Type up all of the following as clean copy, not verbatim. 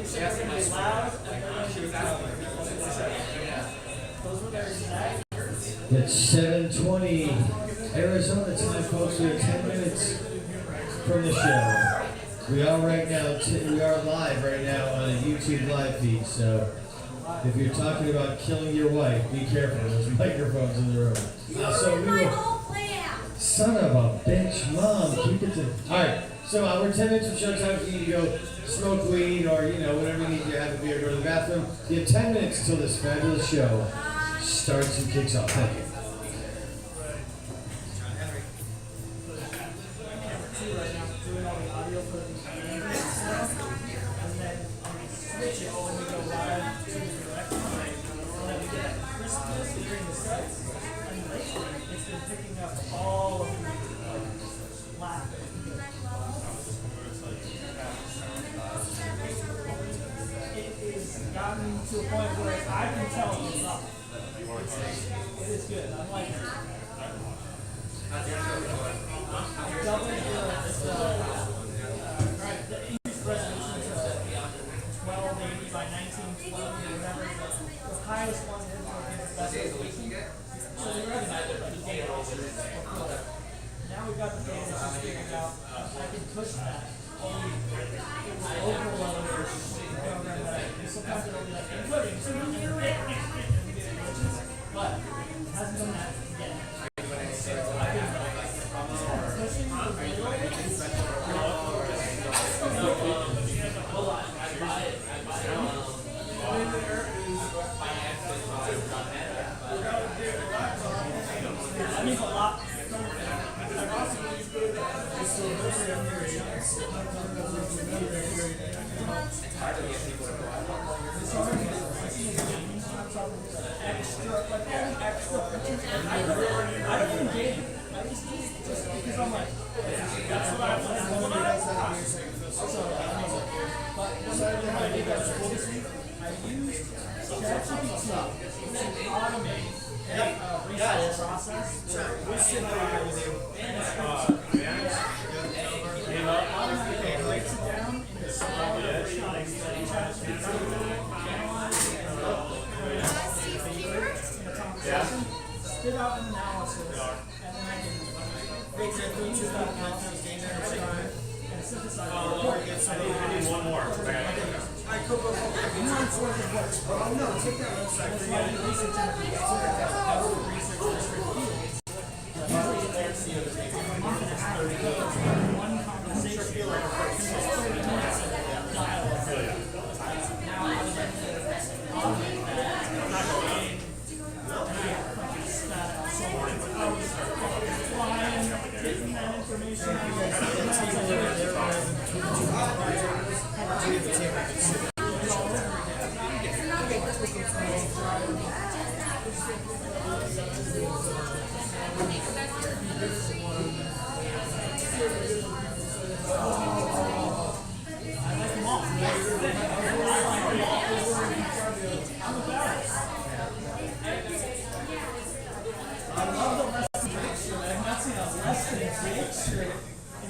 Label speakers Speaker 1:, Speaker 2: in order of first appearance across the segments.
Speaker 1: It's 7:20 Arizona time, folks. We are 10 minutes from the show. We are right now. We are live right now on a YouTube live feed. So if you're talking about killing your wife, be careful. There's microphones in the room. So we will. Son of a bitch, Mom, keep it to. All right. So we're 10 minutes from showtime. If you need to go smoke weed or whatever you need to have a beer, go to the bathroom. You have 10 minutes till this fabulous show starts and kicks off. Thank you.
Speaker 2: Gotten to a point where I can tell it's up. It is good. I'm like, the increased resolution to 1280 by 1920 or whatever. The highest one is the best resolution. So we recognize it, but the data also is more cool. Now we've got the data just figured out. I can push that. It was overloaded. Sometimes it'll be like including but it hasn't done that yet. So I've been pushing the wheel. That means a lot. I don't even game. I just because I'm like, that's what I want. So, but what I did that this week, I used ChatGPT to automate a research process with synthesize automatically breaks it down into smaller chunks that ChatGPT analyze and spit out an analysis, and then I can basically use that analysis and synthesize it.
Speaker 3: I need one more.
Speaker 2: I'm not sure if it works. Oh, no, take that website. That's why you research it. That's what research is. One conversation. 30 minutes of dialogue. Now I would like to automate that. Taking that information in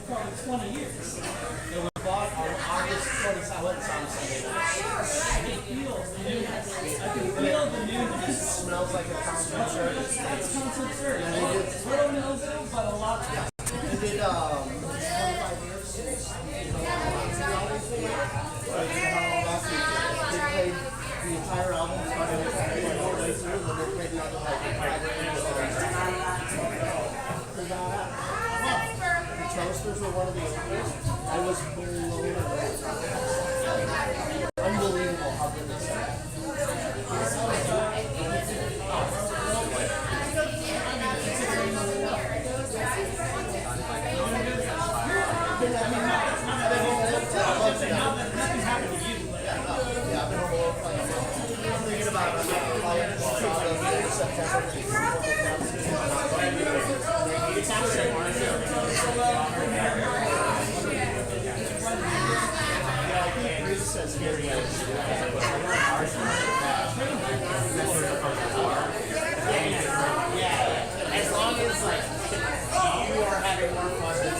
Speaker 2: probably 20 years.
Speaker 4: It was bought on August 27th on Sunday night.
Speaker 2: I can feel the newness. I can feel the newness.
Speaker 4: It smells like a concert shirt.
Speaker 2: That's concert shirt.
Speaker 4: Yeah, they did.
Speaker 2: Little mildew, but a lot.
Speaker 4: They did 25 years. They played the entire album, started all the way through, but they played another like 5 years. The Toasters were one of the openers. I was blown away. Unbelievable how good this is.
Speaker 2: Nothing happened to you.
Speaker 4: Yeah, I've been thinking about it. September. It's actually says here, yeah, as long as like you are having more fun than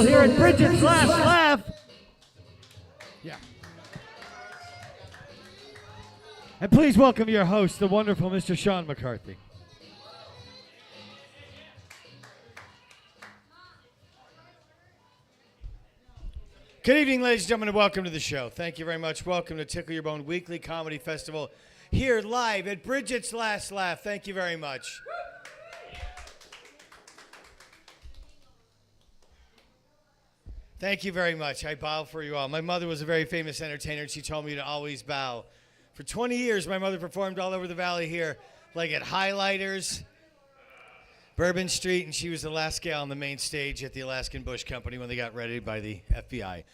Speaker 1: Here at Briggett's Last Laugh. Yeah. And please welcome your host, the wonderful Mr. Sean McCarthy. Good evening, ladies and gentlemen, and welcome to the show. Thank you very much. Welcome to Tickle Your Bone Weekly Comedy Festival here live at Briggett's Last Laugh. Thank you very much. Thank you very much. I bow for you all. My mother was a very famous entertainer, and she told me to always bow. For 20 years, my mother performed all over the valley here, like at Highlighters, Bourbon Street, and she was the last gal on the main stage at the Alaskan Bush Company when they got raided by the FBI.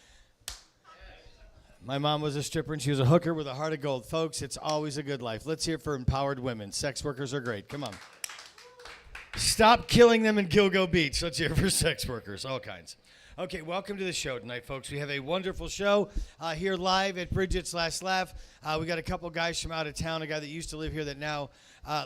Speaker 1: My mom was a stripper, and she was a hooker with a heart of gold. Folks, it's always a good life. Let's hear it for empowered women. Sex workers are great. Come on. Stop killing them in Gilgo Beach. Let's hear it for sex workers, all kinds. Okay, welcome to the show tonight, folks. We have a wonderful show here live at Briggett's Last Laugh. We got a couple guys from out of town, a guy that used to live here that now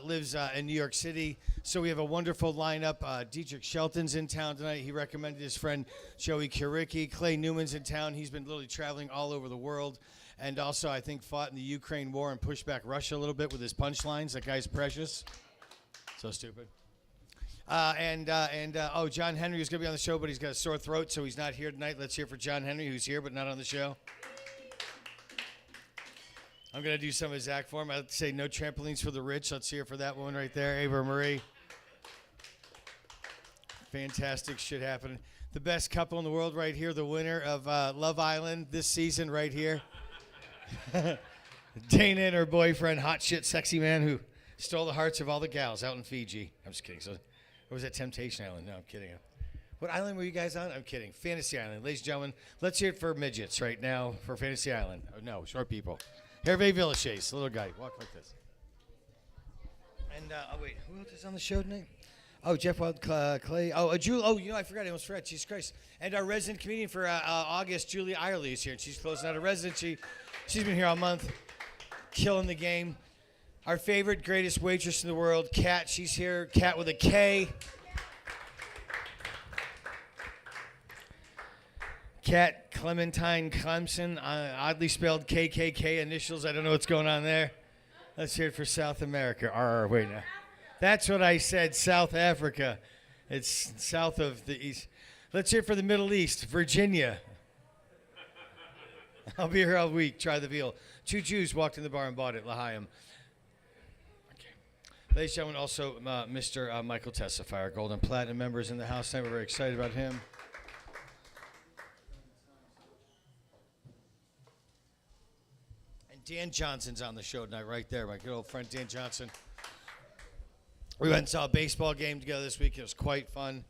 Speaker 1: lives in New York City. So we have a wonderful lineup. Diethrich Shelton's in town tonight. He recommended his friend Joey Kuriki. Clay Newman's in town. He's been literally traveling all over the world. And also, I think, fought in the Ukraine war and pushed back Russia a little bit with his punchlines. That guy's precious. So stupid. John Henry is going to be on the show, but he's got a sore throat, so he's not here tonight. Let's hear for John Henry, who's here but not on the show. I'm going to do some of his act for him. I'd say no trampolines for the rich. Let's hear for that one right there. Ava Marie. Fantastic shit happening. The best couple in the world right here. The winner of Love Island this season right here. Dana and her boyfriend, hot shit, sexy man who stole the hearts of all the gals out in Fiji. I'm just kidding. So, or was that Temptation Island? No, I'm kidding. What island were you guys on? I'm kidding. Fantasy Island. Ladies and gentlemen, let's hear it for midgets right now for Fantasy Island. Oh, no, short people. Hervé Villechase, little guy. Walk like this. And, oh, wait, who else is on the show tonight? Oh, Jeff Wild Clay. Oh, Julie. Oh, I forgot. I almost forgot. Jesus Christ. And our resident comedian for August, Julie Eyerly, is here. And she's closing out a residency. She's been here all month, killing the game. Our favorite, greatest waitress in the world, Kat. She's here. Kat with a K. Kat Clementine Clemson, oddly spelled KKK initials. I don't know what's going on there. Let's hear it for South America. Wait now. That's what I said, South Africa. It's south of the east. Let's hear it for the Middle East, Virginia. I'll be here all week. Try the veal. 2 Jews walked in the bar and bought it. L'chaim. Okay. Ladies and gentlemen, also Mr. Michael Tessifier, Gold and Platinum members in the house tonight. We're very excited about him. And Dan Johnson's on the show tonight, right there. My good old friend Dan Johnson. We went and saw a baseball game together this week. It was quite fun.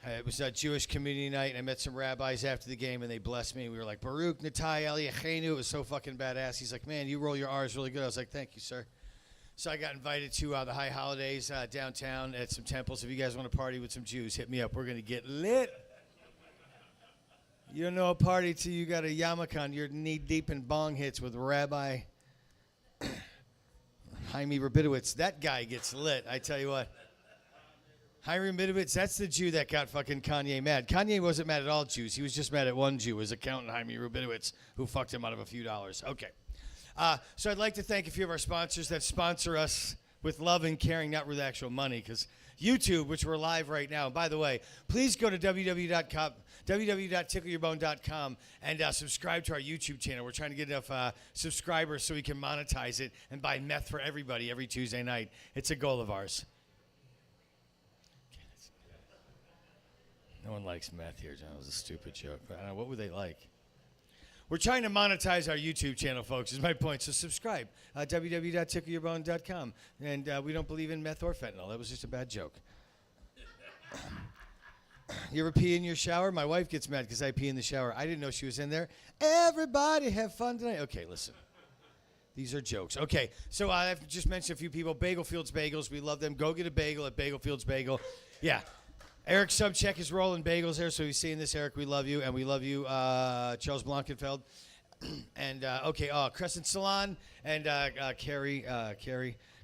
Speaker 1: It was a Jewish community night, and I met some rabbis after the game, and they blessed me. We were like, Baruch, Natai, Eliachenu. It was so fucking badass. He's like, man, you roll your R's really good. I was like, thank you, sir. So I got invited to the High Holidays downtown at some temples. If you guys want to party with some Jews, hit me up. We're going to get lit. You don't know a party till you got a yarmulke. You're knee-deep in bong hits with Rabbi Jaime Rabinowitz. That guy gets lit, I tell you what. Jaime Rabinowitz, that's the Jew that got fucking Kanye mad. Kanye wasn't mad at all Jews. He was just mad at one Jew, his accountant, Jaime Rabinowitz, who fucked him out of a few dollars. Okay. So I'd like to thank a few of our sponsors that sponsor us with love and caring, not with actual money, because YouTube, which we're live right now. And by the way, please go to www.tickleyourbone.com and subscribe to our YouTube channel. We're trying to get enough subscribers so we can monetize it and buy meth for everybody every Tuesday night. It's a goal of ours. No one likes meth here, John. It was a stupid joke. But I don't know, what would they like? We're trying to monetize our YouTube channel, folks, is my point. So subscribe, www.tickleyourbone.com. And we don't believe in meth or fentanyl. That was just a bad joke. You ever pee in your shower? My wife gets mad because I pee in the shower. I didn't know she was in there. Everybody have fun tonight. Okay, listen. These are jokes. Okay, so I've just mentioned a few people. Bagelfield's Bagels. We love them. Go get a bagel at Bagelfield's Bagel. Yeah. Eric Subcheck is rolling bagels here, so he's seeing this. Eric, we love you, and we love you, Charles Blankenfeld. And, Crescent Salon, and Carrie,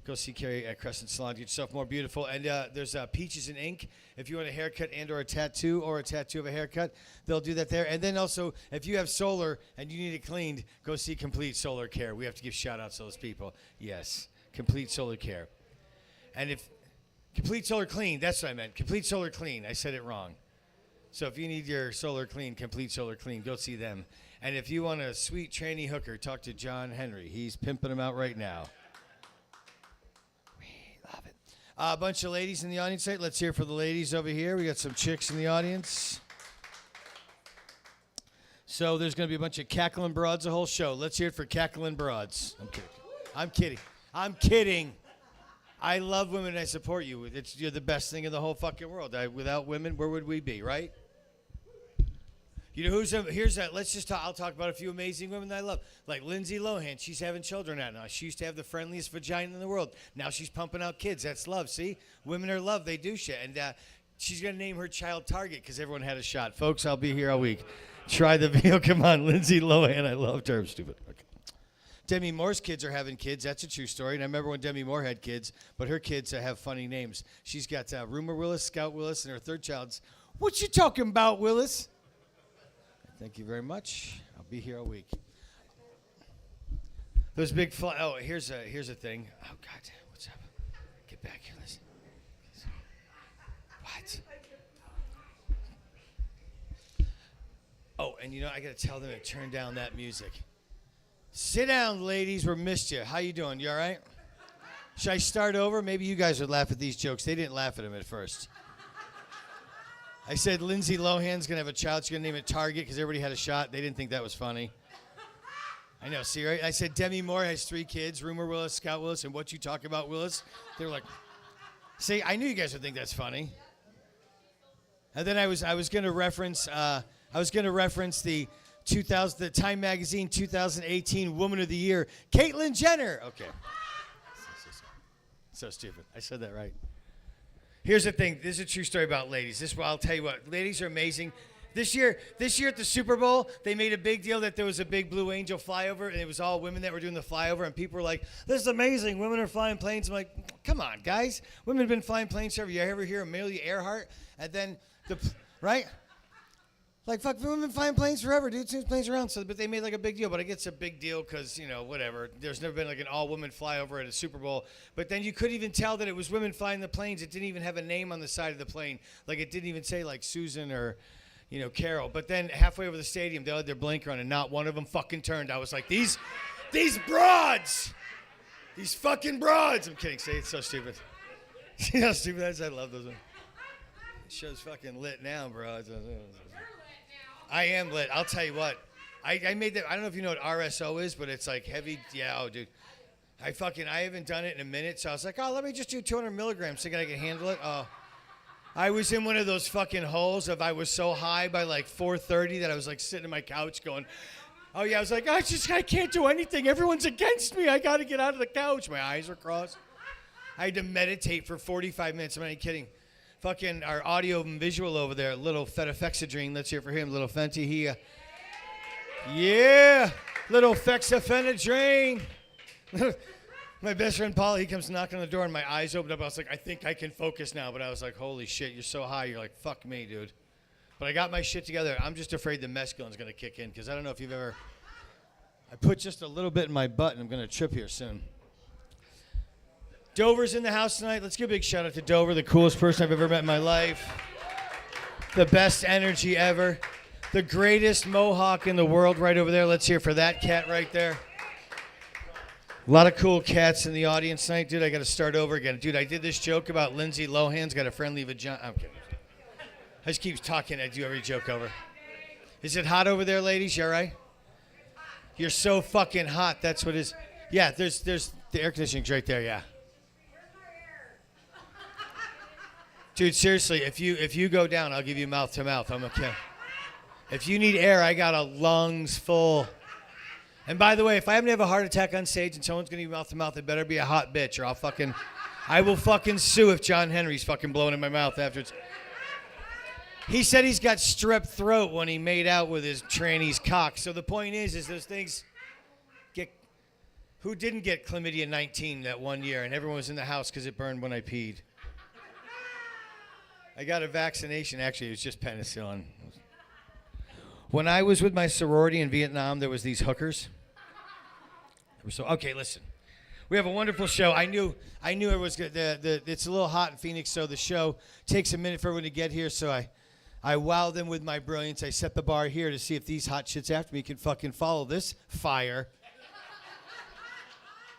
Speaker 1: go see Carrie at Crescent Salon. Get yourself more beautiful. And there's Peachesandink. If you want a haircut and or a tattoo of a haircut, they'll do that there. And then also, if you have solar and you need it cleaned, go see Complete Solar Care. We have to give shout-outs to those people. Yes, Complete Solar Care. And if... Complete Solar Clean, that's what I meant. Complete Solar Clean. I said it wrong. So if you need your solar clean, Complete Solar Clean, go see them. And if you want a sweet trainee hooker, talk to John Henry. He's pimping them out right now. We love it. A bunch of ladies in the audience tonight. Let's hear for the ladies over here. We got some chicks in the audience. So there's going to be a bunch of cackling broads the whole show. Let's hear it for cackling broads. I'm kidding. I love women and I support you. You're the best thing in the whole fucking world. Without women, where would we be, right? You know I'll talk about a few amazing women that I love. Like Lindsay Lohan, she's having children now. She used to have the friendliest vagina in the world. Now she's pumping out kids. That's love, see? Women are love, they do shit. And she's going to name her child Target because everyone had a shot. Folks, I'll be here all week. Try the video. Come on, Lindsay Lohan, I loved her. I'm stupid. Okay. Demi Moore's kids are having kids. That's a true story. And I remember when Demi Moore had kids, but her kids have funny names. She's got Rumor Willis, Scout Willis, and her third child's, what you talking about, Willis? Thank you very much. I'll be here all week. Those big here's a thing. Oh, God, what's up? Get back here, listen. What? Oh, and I got to tell them to turn down that music. Sit down, ladies. We missed you. How you doing? You all right? Should I start over? Maybe you guys would laugh at these jokes. They didn't laugh at them at first. I said Lindsay Lohan's going to have a child. She's going to name it Target because everybody had a shot. They didn't think that was funny. I know, see, right? I said Demi Moore has 3 kids, Rumor Willis, Scott Willis, and What You Talk About Willis. They were like, see, I knew you guys would think that's funny. And then I was going to reference the Time Magazine 2018 Woman of the Year, Caitlyn Jenner. Okay. So stupid. I said that right. Here's the thing. This is a true story about ladies. I'll tell you what. Ladies are amazing. This year at the Super Bowl, they made a big deal that there was a big Blue Angel flyover, and it was all women that were doing the flyover, and people were like, this is amazing. Women are flying planes. I'm like, come on, guys. Women have been flying planes forever. You ever hear Amelia Earhart? And then, right? Like, fuck, women flying planes forever, dude. Since planes around. So, but they made like a big deal. But I guess it's a big deal because, whatever. There's never been like an all-woman flyover at a Super Bowl. But then you couldn't even tell that it was women flying the planes. It didn't even have a name on the side of the plane. Like, it didn't even say like Susan or, Carol. But then halfway over the stadium, they had their blinker on, and not one of them fucking turned. I was like, these broads, these fucking broads. I'm kidding. Say it's so stupid. You know how stupid that is? I love those ones. The show's fucking lit now, bro. I am lit. I'll tell you what. I made that. I don't know if you know what RSO is, but it's like heavy. Yeah, oh, dude. I haven't done it in a minute, so I was like, oh, let me just do 200 milligrams. Think I can handle it? Oh. I was in one of those fucking holes I was so high by like 4:30 that I was like sitting on my couch going, oh yeah, I was like, I can't do anything. Everyone's against me. I got to get out of the couch. My eyes were crossed. I had to meditate for 45 minutes. I'm not even kidding. Fucking our audio and visual over there, little Fetafexadrine. Let's hear for him, little Fenty. Yeah, little Fexafenadrine. My best friend Paul, he comes knocking on the door and my eyes opened up. I was like, I think I can focus now. But I was like, holy shit, you're so high. You're like, fuck me, dude. But I got my shit together. I'm just afraid the mescaline's going to kick in because I don't know if you've ever. I put just a little bit in my butt and I'm going to trip here soon. Dover's in the house tonight. Let's give a big shout out to Dover, the coolest person I've ever met in my life. The best energy ever. The greatest mohawk in the world right over there. Let's hear for that cat right there. A lot of cool cats in the audience tonight. Dude, I got to start over again. Dude, I did this joke about Lindsay Lohan's got a friendly vagina. I'm kidding. I just keep talking. I do every joke over. Is it hot over there, ladies? You all right? You're so fucking hot. That's what it is. Yeah, there's the air conditioning's right there, yeah. Dude, seriously, if you go down, I'll give you mouth to mouth. I'm okay. If you need air, I got a lungs full. And by the way, if I happen to have a heart attack on stage and someone's gonna be mouth to mouth, it better be a hot bitch, or I will fucking sue if John Henry's fucking blowing in my mouth afterwards. He said he's got strep throat when he made out with his tranny's cock. So the point is those things get. Who didn't get chlamydia 19 that one year, and everyone was in the house because it burned when I peed. I got a vaccination. Actually, it was just penicillin. When I was with my sorority in Vietnam, there was these hookers. Okay, listen. We have a wonderful show. I knew it was good. It's a little hot in Phoenix, so the show takes a minute for everyone to get here. So I wowed them with my brilliance. I set the bar here to see if these hot shits after me can fucking follow this fire.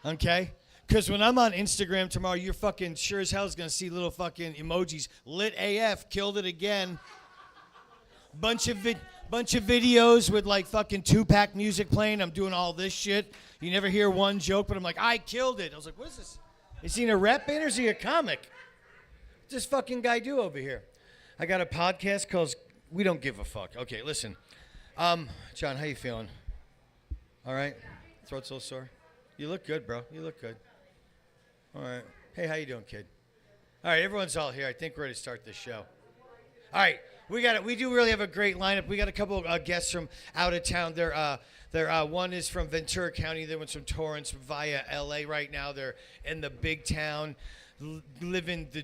Speaker 1: Okay? Because when I'm on Instagram tomorrow, you're fucking sure as hell is going to see little fucking emojis. Lit AF, killed it again. Bunch of videos with like fucking Tupac music playing. I'm doing all this shit. You never hear one joke, but I'm like, I killed it. I was like, what is this? Is he in a rap band or is he a comic? What's this fucking guy do over here? I got a podcast called We Don't Give a Fuck. Okay, listen. John, how you feeling? All right? Throat's a little sore? You look good, bro. You look good. All right. Hey, how you doing, kid? All right, everyone's all here. I think we're ready to start this show. All right, we do really have a great lineup. We got a couple of guests from out of town. One is from Ventura County. The other one's from Torrance via L.A. right now. They're in the big town, living the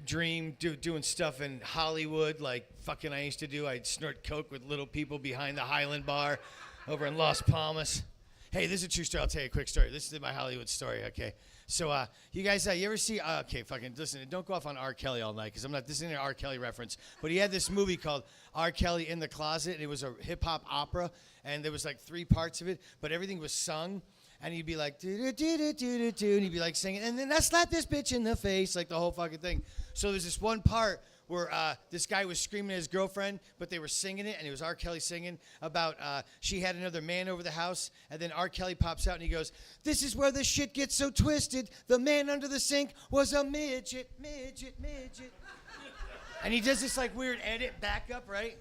Speaker 1: dream, doing stuff in Hollywood like fucking I used to do. I'd snort coke with little people behind the Highland Bar over in Las Palmas. Hey, this is a true story. I'll tell you a quick story. This is my Hollywood story, okay? So, you guys, you ever see, okay, fucking, listen, don't go off on R. Kelly all night, because this isn't an R. Kelly reference, but he had this movie called R. Kelly in the Closet, and it was a hip-hop opera, and there was like 3 parts of it, but everything was sung, and he'd be like, do-do-do-do-do-do, and he'd be like singing, and then let's slap this bitch in the face, like the whole fucking thing. So there's this one part where this guy was screaming at his girlfriend, but they were singing it, and it was R. Kelly singing about she had another man over the house, and then R. Kelly pops out, and he goes, this is where the shit gets so twisted. The man under the sink was a midget. And he does this, like, weird edit back up, right?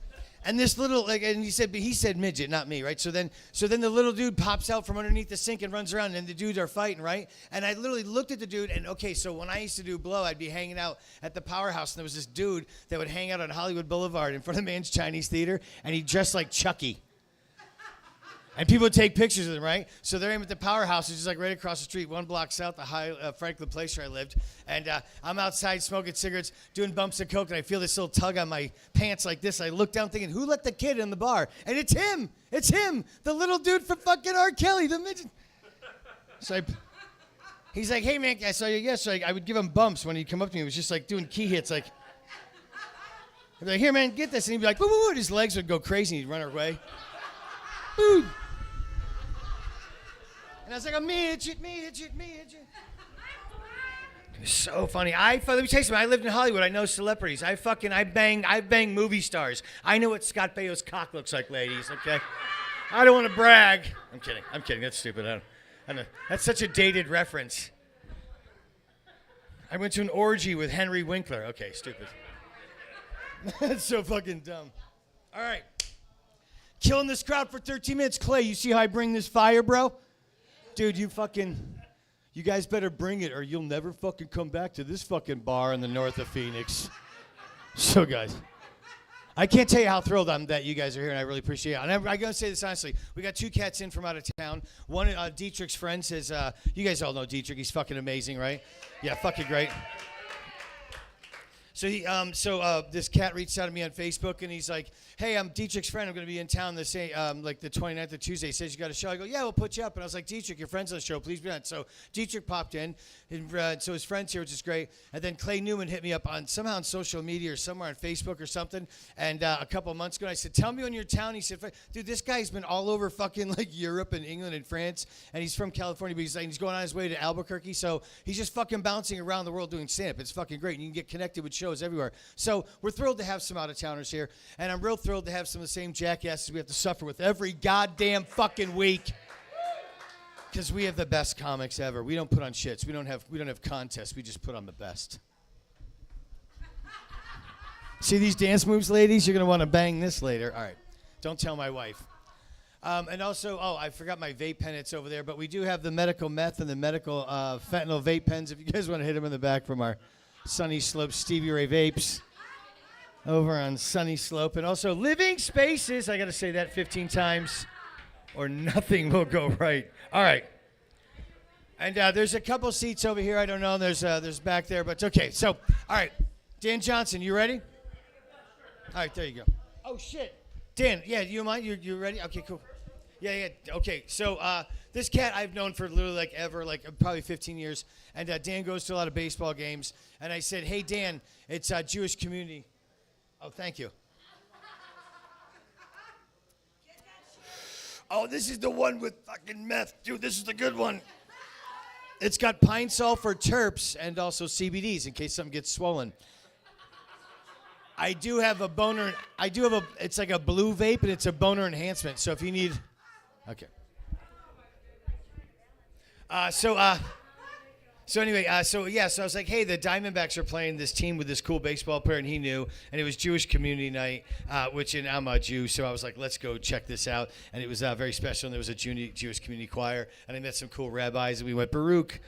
Speaker 1: And this little, like, and he said midget, not me, right? So then the little dude pops out from underneath the sink and runs around, and the dudes are fighting, right? And I literally looked at the dude, and okay, so when I used to do blow, I'd be hanging out at the Powerhouse, and there was this dude that would hang out on Hollywood Boulevard in front of Man's Chinese Theater, and he dressed like Chucky. And people would take pictures of them, right? So they're at the Powerhouse, which is like right across the street, 1 block south of Franklin Place where I lived. And I'm outside smoking cigarettes, doing bumps of coke, and I feel this little tug on my pants like this. I look down thinking, who let the kid in the bar? And it's him. It's him, the little dude from fucking R. Kelly, the midget. So he's like, hey, man, I saw you yesterday. I would give him bumps when he'd come up to me. He was just like doing key hits, like, I'd be like, here, man, get this. And he'd be like, woo, woo, woo. His legs would go crazy, and he'd run away. Boo. And I was like, a midget. It was so funny. Let me tell you something. I lived in Hollywood. I know celebrities. I bang movie stars. I know what Scott Baio's cock looks like, ladies, okay? I don't want to brag. I'm kidding. That's stupid. I know. That's such a dated reference. I went to an orgy with Henry Winkler. Okay, stupid. That's so fucking dumb. All right. Killing this crowd for 13 minutes. Clay, you see how I bring this fire, bro? Dude, you guys better bring it or you'll never fucking come back to this fucking bar in the north of Phoenix. So, guys, I can't tell you how thrilled I'm that you guys are here, and I really appreciate it. And I'm going to say this honestly. We got 2 cats in from out of town. One, Dietrich's friend says, you guys all know Diethrich. He's fucking amazing, right? Yeah, fucking great. So this cat reached out to me on Facebook, and he's like, hey, I'm Dietrich's friend. I'm going to be in town the 29th of Tuesday. He says, you got a show? I go, yeah, we'll put you up. And I was like, Diethrich, your friend's on the show. Please be on. So Diethrich popped in, and so his friend's here, which is great. And then Clay Newman hit me up somehow on social media or somewhere on Facebook or something. And a couple of months ago, I said, tell me when you're in town. He said, dude, this guy's been all over fucking like Europe and England and France, and he's from California, but he's going on his way to Albuquerque. So he's just fucking bouncing around the world doing stand-up. It's fucking great. And you can get connected with shows everywhere. So we're thrilled to have some out-of-towners here, and I'm real thrilled to have some of the same jackasses we have to suffer with every goddamn fucking week. Because we have the best comics ever. We don't put on shits. We don't have contests. We just put on the best. See these dance moves, ladies? You're gonna want to bang this later. All right. Don't tell my wife. And also, I forgot my vape pen. It's over there. But we do have the medical meth and the medical fentanyl vape pens. If you guys want to hit them in the back from our Sunny Slope Stevie Ray Vapes over on Sunny Slope. And also Living Spaces. I got to say that 15 times or nothing will go right. All right. And there's a couple seats over here. I don't know. There's back there, but it's okay. So, all right. Dan Johnson, you ready? All right, there you go. Oh, shit. Dan, yeah, do you mind? You ready? Okay, cool. Yeah. Okay, so this cat I've known for literally like ever, like probably 15 years. And Dan goes to a lot of baseball games. And I said, hey, Dan, it's a Jewish community. Oh, thank you. Oh, this is the one with fucking meth. Dude, this is the good one. It's got pine sulfur terps and also CBDs in case something gets swollen. I do have a boner. It's like a blue vape, and it's a boner enhancement. So if you need, okay. So I was like, hey, the Diamondbacks are playing this team with this cool baseball player, and he knew, and it was Jewish community night, and I'm a Jew, so I was like, let's go check this out, and it was very special, and there was a Jewish community choir, and I met some cool rabbis, and we went Baruch,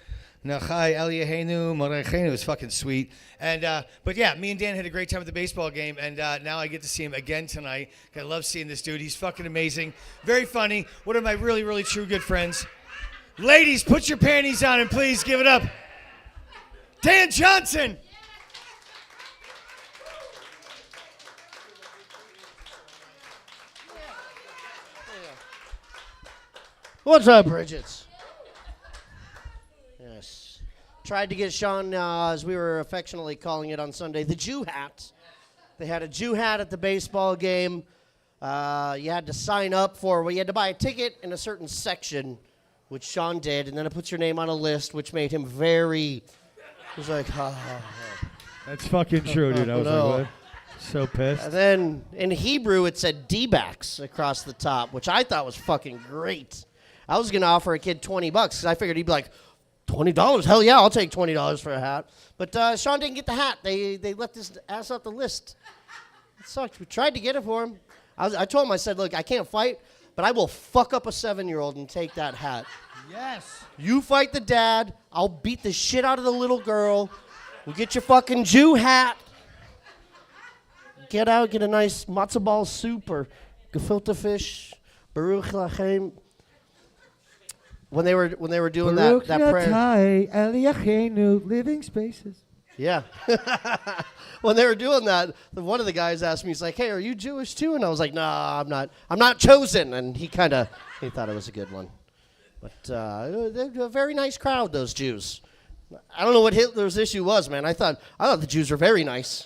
Speaker 1: Nachai, Eliyaheinu, Morechenu. It was fucking sweet, and but yeah, me and Dan had a great time at the baseball game, and now I get to see him again tonight. I love seeing this dude. He's fucking amazing, very funny, one of my really, really true good friends. Ladies, put your panties on and please give it up. Dan Johnson.
Speaker 5: What's up, Brigett? Yes. Tried to get Sean, as we were affectionately calling it on Sunday, the Jew hat. They had a Jew hat at the baseball game. You had to sign up for, well, you had to buy a ticket in a certain section, which Sean did, and then it puts your name on a list, which made him very, he was like,
Speaker 1: That's fucking true, dude. I was
Speaker 5: No.
Speaker 1: like, what? So pissed.
Speaker 5: And then in Hebrew, it said D-backs across the top, which I thought was fucking great. I was going to offer a kid $20 because I figured he'd be like, $20? Hell yeah, I'll take $20 for a hat. But Sean didn't get the hat. They left his ass off the list. It sucked. We tried to get it for him. I told him, I said, look, I can't fight, but I will fuck up a 7-year-old and take that hat.
Speaker 1: Yes.
Speaker 5: You fight the dad. I'll beat the shit out of the little girl. We'll get your fucking Jew hat. Get out, get a nice matzo ball soup or gefilte fish. Baruch lachem. When they were doing that prayer.
Speaker 1: Living spaces.
Speaker 5: Yeah. When they were doing that, one of the guys asked me, he's like, hey, are you Jewish too? And I was like, nah, I'm not. I'm not chosen. And he thought it was a good one. But they're a very nice crowd, those Jews. I don't know what Hitler's issue was, man. I thought the Jews were very nice.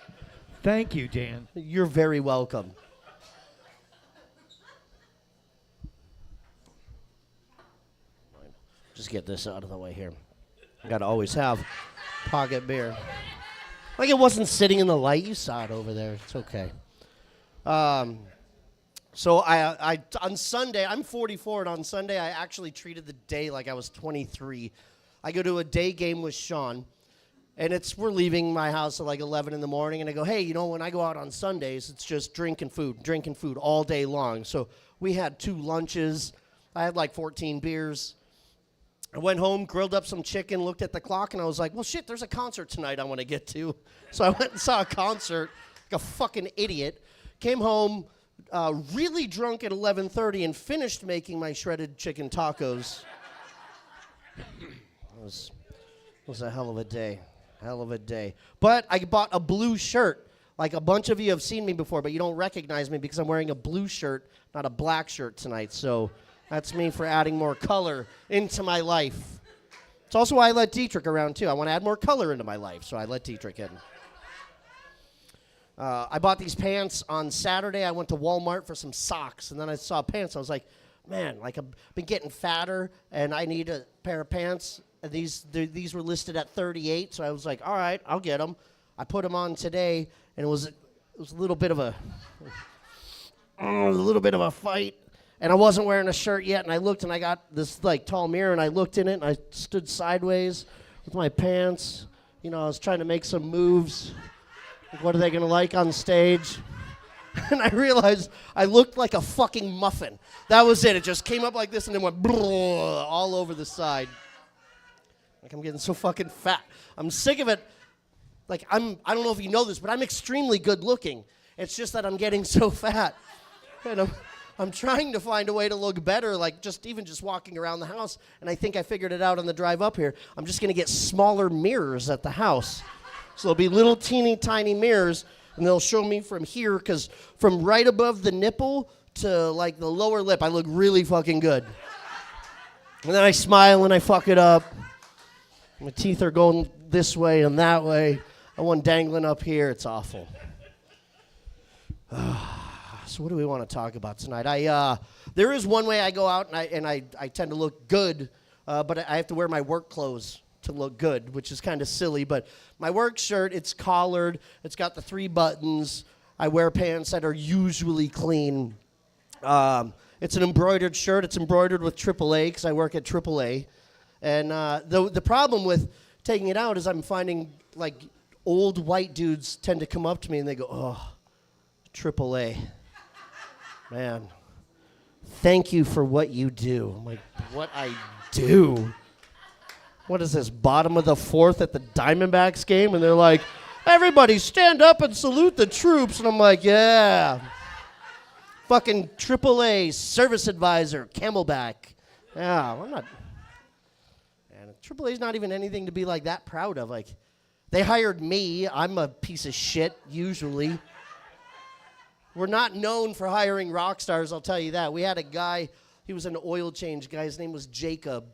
Speaker 1: Thank you, Dan.
Speaker 5: You're very welcome. Just get this out of the way here. I gotta always have pocket beer. Like it wasn't sitting in the light. You saw it over there. It's okay. So I on Sunday, I'm 44, and on Sunday I actually treated the day like I was 23. I go to a day game with Sean, and we're leaving my house at like 11 in the morning, and I go, hey, when I go out on Sundays, it's just drinking food all day long. So we had 2 lunches. I had like 14 beers. I went home, grilled up some chicken, looked at the clock, and I was like, well, shit, there's a concert tonight I want to get to. So I went and saw a concert like a fucking idiot. Came home really drunk at 11:30 and finished making my shredded chicken tacos. It was a hell of a day. Hell of a day. But I bought a blue shirt. Like a bunch of you have seen me before, but you don't recognize me because I'm wearing a blue shirt, not a black shirt tonight. So that's me for adding more color into my life. It's also why I let Diethrich around, too. I want to add more color into my life, so I let Diethrich in. I bought these pants on Saturday. I went to Walmart for some socks, and then I saw pants. I was like, man, like I've been getting fatter, and I need a pair of pants. And these were listed at $38, so I was like, all right, I'll get them. I put them on today, and it was a little bit of a fight. And I wasn't wearing a shirt yet, and I looked, and I got this like tall mirror, and I looked in it, and I stood sideways with my pants. I was trying to make some moves. Like, what are they gonna like on stage? And I realized I looked like a fucking muffin. That was it. It just came up like this, and then went all over the side. Like I'm getting so fucking fat. I'm sick of it. Like I don't know if you know this, but I'm extremely good looking. It's just that I'm getting so fat. And I'm trying to find a way to look better, like just walking around the house, and I think I figured it out on the drive up here. I'm just going to get smaller mirrors at the house. So there'll be little teeny tiny mirrors, and they'll show me from here, because from right above the nipple to like the lower lip, I look really fucking good. And then I smile and I fuck it up. My teeth are going this way and that way. I one dangling up here. It's awful. So what do we want to talk about tonight? There is one way I go out and I tend to look good, but I have to wear my work clothes to look good, which is kind of silly. But my work shirt, it's collared. It's got the 3 buttons. I wear pants that are usually clean. It's an embroidered shirt. It's embroidered with AAA because I work at AAA. And the problem with taking it out is I'm finding like old white dudes tend to come up to me and they go, oh, AAA. Man, thank you for what you do. I'm like, what I do? What is this, bottom of the 4th at the Diamondbacks game? And they're like, everybody stand up and salute the troops. And I'm like, yeah. Fucking AAA service advisor, Camelback. Yeah, I'm not. And AAA's not even anything to be like that proud of. Like, they hired me. I'm a piece of shit, usually. We're not known for hiring rock stars, I'll tell you that. We had a guy He was an oil change guy. His name was Jacob.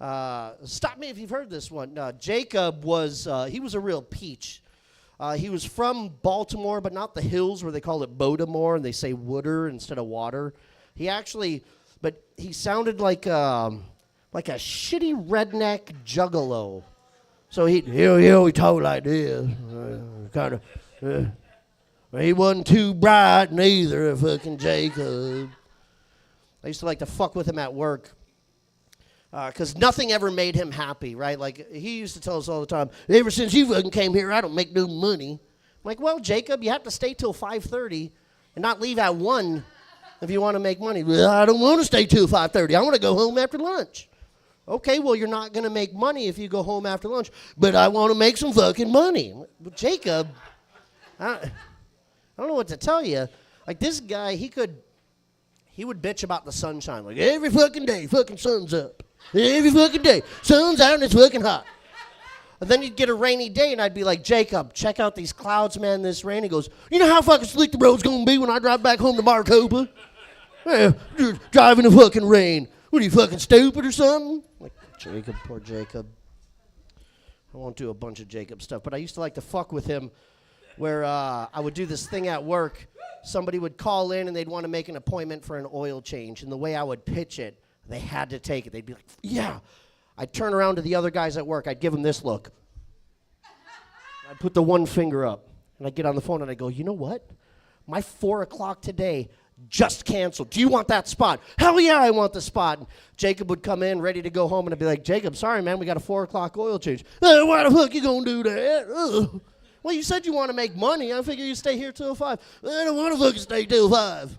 Speaker 5: Stop me if you've heard this one. Jacob was, he was a real peach. He was from Baltimore, but not the hills where they call it Baltimore and they say wooder instead of water. He actually, but he sounded like a shitty redneck juggalo. So he talked like this, kind of. He wasn't too bright neither, fucking Jacob. I used to like to fuck with him at work. Because nothing ever made him happy, right? Like, he used to tell us all the time, ever since you fucking came here, I don't make no money. I'm like, well, Jacob, you have to stay till 5:30 and not leave at 1 if you want to make money. Well, I don't want to stay till 5:30. I want to go home after lunch. Okay, well, you're not going to make money if you go home after lunch, but I want to make some fucking money. But Jacob, I don't know what to tell you. Like, this guy, he would bitch about the sunshine. Like, every fucking day, fucking sun's up. Every fucking day. Sun's out and it's fucking hot. And then you'd get a rainy day and I'd be like, Jacob, check out these clouds, man, this rain. He goes, you know how fucking slick the road's going to be when I drive back home to Maricopa? Yeah, you're driving in the fucking rain. What are you, fucking stupid or something? Like, Jacob, poor Jacob. I won't do a bunch of Jacob stuff, but I used to like to fuck with him where I would do this thing at work. Somebody would call in and they'd want to make an appointment for an oil change. And the way I would pitch it, they had to take it. They'd be like, yeah. I'd turn around to the other guys at work. I'd give them this look. I'd put the one finger up. And I'd get on the phone and I'd go, you know what? My 4 o'clock today just canceled. Do you want that spot? Hell yeah, I want the spot. And Jacob would come in ready to go home and I'd be like, Jacob, sorry, man, we got a 4 o'clock oil change. Why the fuck you gonna do that? Well, you said you want to make money. I figure you stay here till 5. I don't want to fucking stay till 5.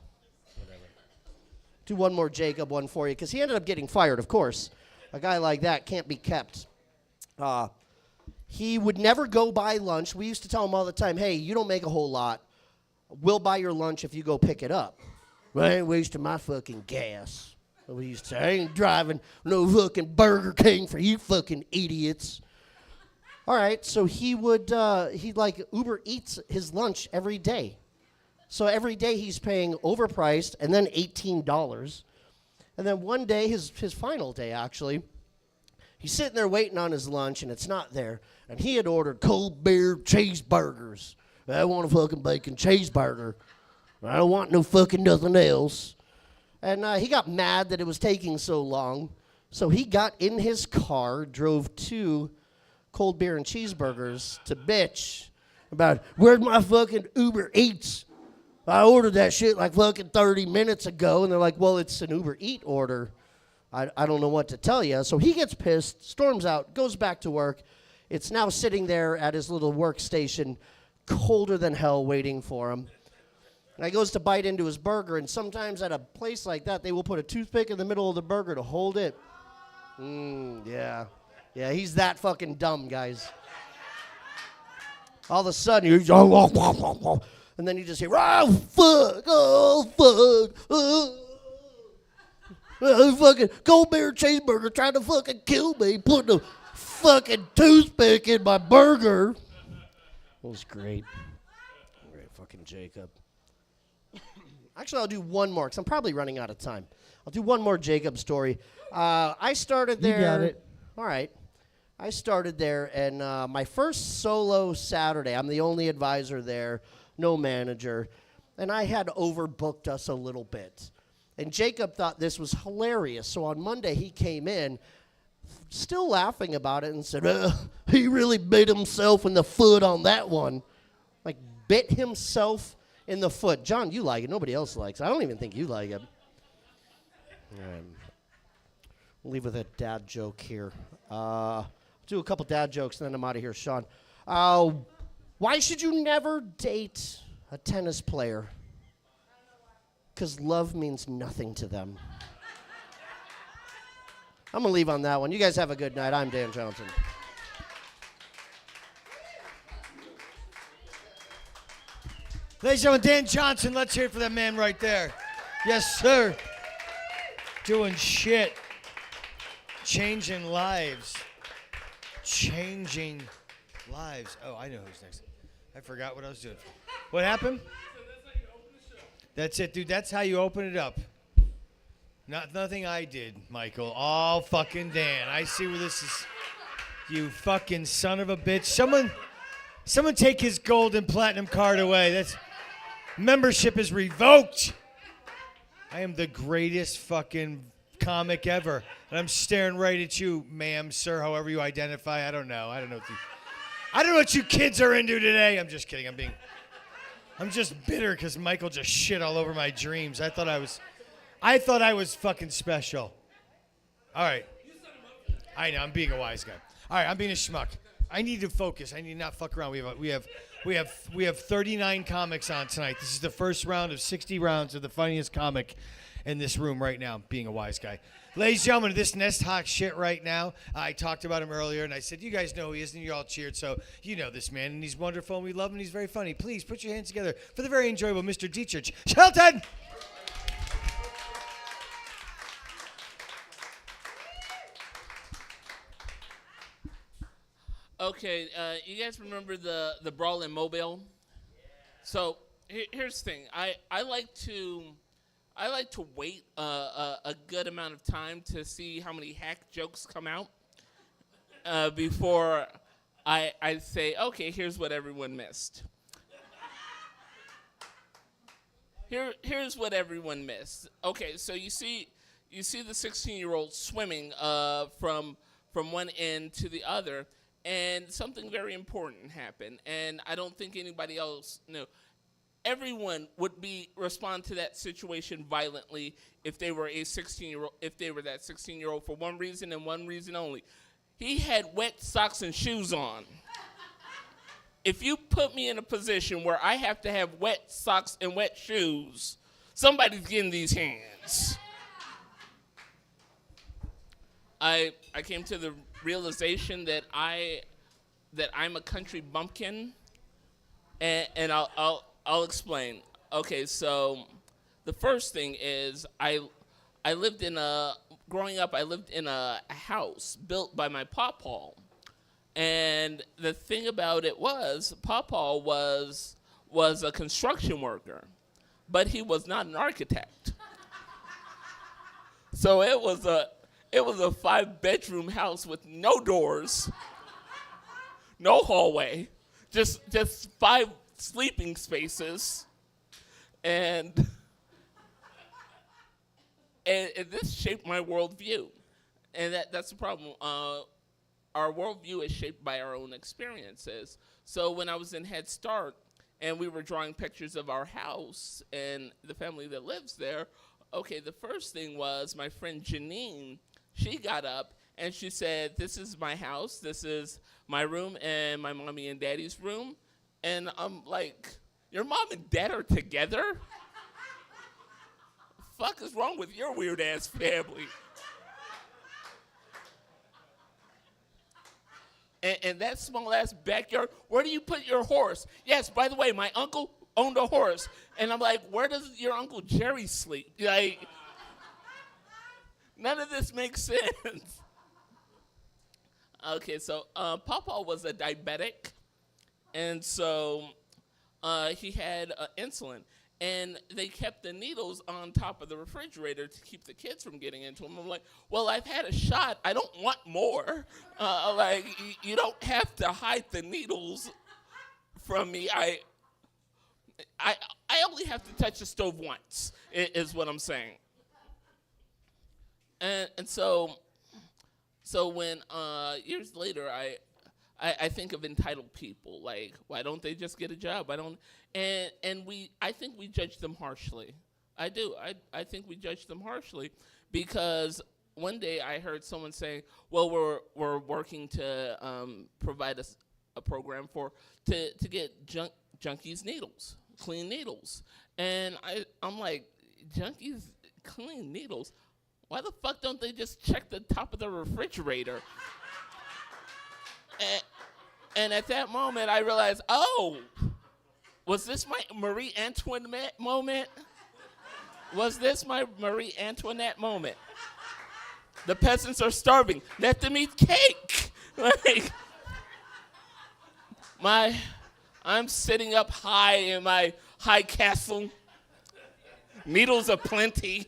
Speaker 5: Do one more Jacob one for you, because he ended up getting fired, of course. A guy like that can't be kept. He would never go buy lunch. We used to tell him all the time, hey, you don't make a whole lot. We'll buy your lunch if you go pick it up. Well, I ain't wasting my fucking gas. We used to say, I ain't driving no fucking Burger King for you fucking idiots. All right, so he'd like Uber Eats his lunch every day. So every day he's paying overpriced and then $18. And then one day, his final day actually, he's sitting there waiting on his lunch and it's not there. And he had ordered cold beer cheeseburgers. I want a fucking bacon cheeseburger. I don't want no fucking nothing else. And he got mad that it was taking so long. So he got in his car, drove to cold beer and cheeseburgers to bitch about, where's my fucking Uber Eats? I ordered that shit like fucking 30 minutes ago. And they're like, well, it's an Uber Eat order. I don't know what to tell you. So he gets pissed, storms out, goes back to work. It's now sitting there at his little workstation, colder than hell, waiting for him. And he goes to bite into his burger, and sometimes at a place like that, they will put a toothpick in the middle of the burger to hold it. Yeah. Yeah, he's that fucking dumb, guys. All of a sudden, he's and then you just hear, oh, fuck, fucking cold beer cheeseburger trying to fucking kill me, putting a fucking toothpick in my burger. That was great. Great fucking Jacob. Actually, I'll do one more, because I'm probably running out of time. I'll do one more Jacob story. I started there.
Speaker 1: You got it.
Speaker 5: All right. I started there, and my first solo Saturday, I'm the only advisor there, no manager, and I had overbooked us a little bit. And Jacob thought this was hilarious, so on Monday he came in, still laughing about it, and said, he really bit himself in the foot on that one. Like, bit himself in the foot. John, you like it. Nobody else likes it. I don't even think you like it. We'll leave with a dad joke here. Do a couple dad jokes, and then I'm out of here. Sean, why should you never date a tennis player? Because love means nothing to them. I'm going to leave on that one. You guys have a good night. I'm Dan Johnson.
Speaker 1: Ladies and gentlemen, Dan Johnson, let's hear it for that man right there. Yes, sir. Doing shit. Changing lives. Changing lives. Oh, I know who's next. I forgot what I was doing. What happened? That's it, dude. That's how you open it up. Nothing I did, Michael. All fucking Dan. I see where this is. You fucking son of a bitch. Someone take his gold and platinum card away. That's membership is revoked. I am the greatest fucking comic ever. And I'm staring right at you, ma'am, sir, however you identify. I don't know. I don't know what you kids are into today. I'm just kidding. I'm just bitter because Michael just shit all over my dreams. I thought I was fucking special. All right. I know, I'm being a wise guy. All right, I'm being a schmuck. I need to focus. I need to not fuck around. We have 39 comics on tonight. This is the first round of 60 rounds of the funniest comic in this room right now, being a wise guy. Ladies and gentlemen, this Nest Hawk shit right now, I talked about him earlier, and I said, you guys know who he is, and you all cheered, so you know this man, and he's wonderful, and we love him, and he's very funny. Please put your hands together for the very enjoyable Mr. Diethrich Shelton!
Speaker 6: Okay, you guys remember the brawl in Mobile? So here's the thing. I like to wait a good amount of time to see how many hack jokes come out before I say, okay, here's what everyone missed. Here's what everyone missed. Okay, so you see the 16-year-old swimming from one end to the other. And something very important happened, and I don't think anybody else knew. Everyone would respond to that situation violently if they were that 16-year-old for one reason and one reason only. He had wet socks and shoes on. If you put me in a position where I have to have wet socks and wet shoes, somebody's getting these hands. I came to the realization that I'm a country bumpkin, and I'll explain. Okay, so the first thing is growing up I lived in a house built by my pawpaw, and the thing about it was pawpaw was a construction worker, but he was not an architect. So it was a 5-bedroom house with no doors, no hallway, just 5 sleeping spaces, and this shaped my worldview, and that's the problem. Our worldview is shaped by our own experiences. So when I was in Head Start and we were drawing pictures of our house and the family that lives there, okay, the first thing was my friend Janine. She got up and she said, this is my house, this is my room and my mommy and daddy's room. And I'm like, your mom and dad are together? Fuck is wrong with your weird ass family? And that small ass backyard, where do you put your horse? Yes, by the way, my uncle owned a horse. And I'm like, where does your Uncle Jerry sleep? Like, none of this makes sense. Okay, so Papa was a diabetic, and so he had insulin, and they kept the needles on top of the refrigerator to keep the kids from getting into them. I'm like, well, I've had a shot. I don't want more. You don't have to hide the needles from me. I only have to touch the stove once, is what I'm saying. And so when years later I think of entitled people, like, why don't they just get a job? I think we judge them harshly. I do. I think we judge them harshly because one day I heard someone say, well, we're working to provide a program to get junkies needles, clean needles. And I'm like, junkies clean needles? Why the fuck don't they just check the top of the refrigerator? And at that moment, I realized, oh, was this my Marie Antoinette moment? Was this my Marie Antoinette moment? The peasants are starving. Let them eat cake. I'm sitting up high in my high castle. Needles aplenty.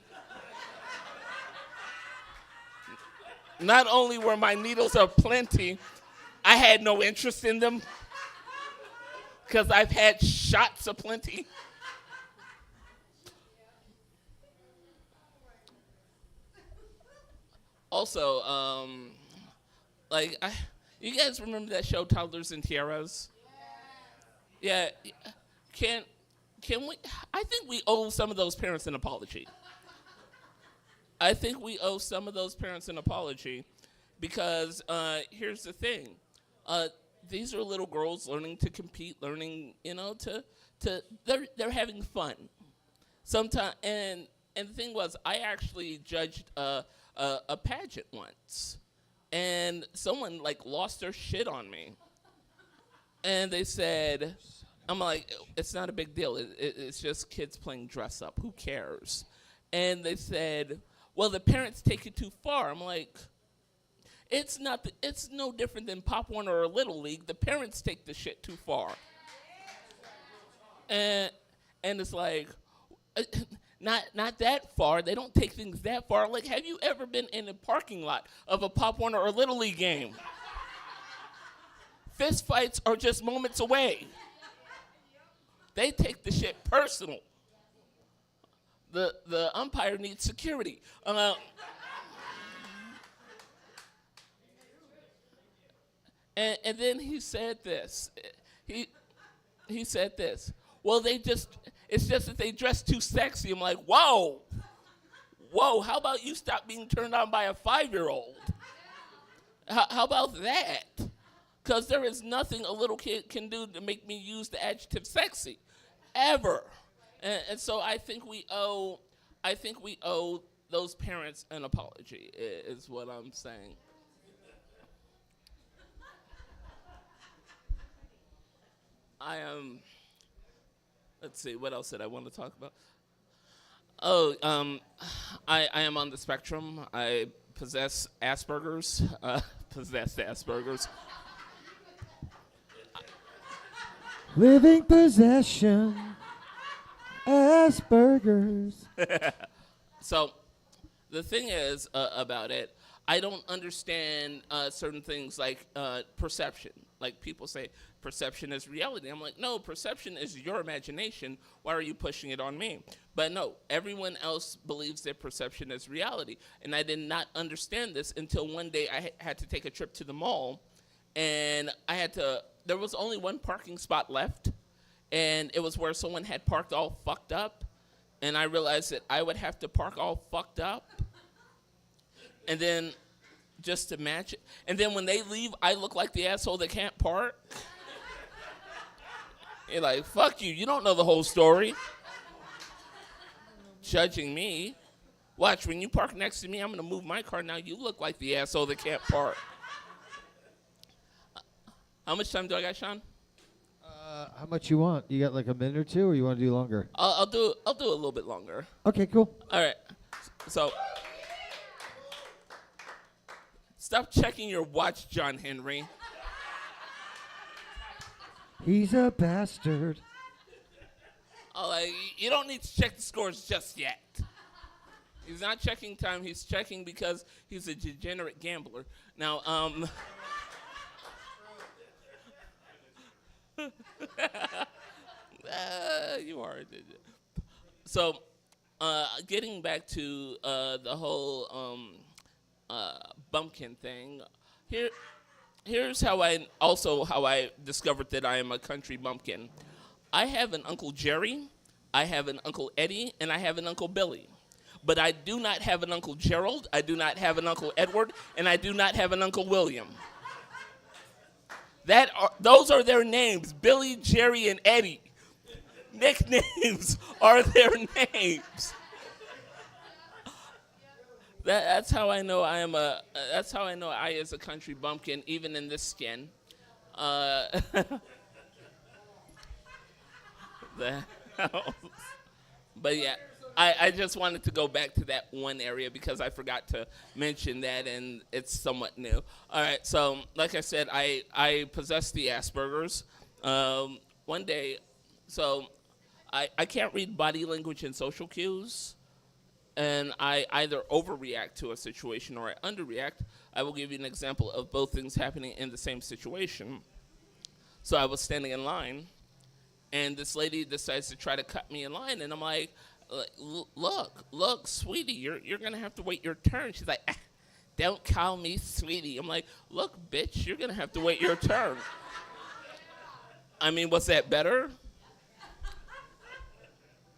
Speaker 6: not only were my needles aplenty, I had no interest in them because I've had shots aplenty. Also, you guys remember that show, Toddlers and Tiaras? Yeah. Can we? I think we owe some of those parents an apology. I think we owe some of those parents an apology because here's the thing. These are little girls learning to compete, learning, they're having fun. Sometimes, and the thing was, I actually judged a pageant once, and someone lost their shit on me, and they said, I'm like, it's not a big deal. It's just kids playing dress up. Who cares? And they said, well, the parents take it too far. I'm like, it's no different than Pop Warner or Little League. The parents take the shit too far. And it's like, not that far. They don't take things that far. Like, have you ever been in a parking lot of a Pop Warner or Little League game? Fist fights are just moments away. They take the shit personal. The umpire needs security. And then he said this. He said this. Well, it's just that they dress too sexy. I'm like, whoa, how about you stop being turned on by a 5-year-old? How about that? Because there is nothing a little kid can do to make me use the adjective sexy, ever. And so I think we owe those parents an apology, is what I'm saying. I am. Let's see. What else did I want to talk about? Oh, I am on the spectrum. I possess Asperger's.
Speaker 7: Living possession. Asperger's.
Speaker 6: So, the thing is about it, I don't understand certain things like perception. Like people say, perception is reality. I'm like, no, perception is your imagination. Why are you pushing it on me? But no, everyone else believes their perception is reality. And I did not understand this until one day I had to take a trip to the mall. And there was only one parking spot left. And it was where someone had parked all fucked up. And I realized that I would have to park all fucked up. And then just to match it. And then when they leave, I look like the asshole that can't park. You're like, fuck you. You don't know the whole story. Judging me. Watch, when you park next to me, I'm going to move my car. Now you look like the asshole that can't park. How much time do I got, Sean?
Speaker 7: How much you want? You got like a minute or two, or you want to do longer?
Speaker 6: I'll do a little bit longer.
Speaker 7: Okay, cool.
Speaker 6: All right. So, stop checking your watch, John Henry.
Speaker 7: He's a bastard.
Speaker 6: You don't need to check the scores just yet. He's not checking time. He's checking because he's a degenerate gambler. Now, you are. So, getting back to the whole bumpkin thing, here's how I discovered that I am a country bumpkin. I have an Uncle Jerry, I have an Uncle Eddie, and I have an Uncle Billy. But I do not have an Uncle Gerald, I do not have an Uncle Edward, and I do not have an Uncle William. Those are their names, Billy, Jerry, and Eddie. Nicknames are their names. That's how I know that's how I know I is a country bumpkin, even in this skin. But yeah, I just wanted to go back to that one area because I forgot to mention that, and it's somewhat new. All right, so like I said, I possess the Asperger's. One day, so I can't read body language and social cues, and I either overreact to a situation or I underreact. I will give you an example of both things happening in the same situation. So I was standing in line, and this lady decides to try to cut me in line, and I'm like, look, sweetie, you're gonna have to wait your turn. She's like, don't call me sweetie. I'm like, look, bitch, you're gonna have to wait your turn. I mean, was that better?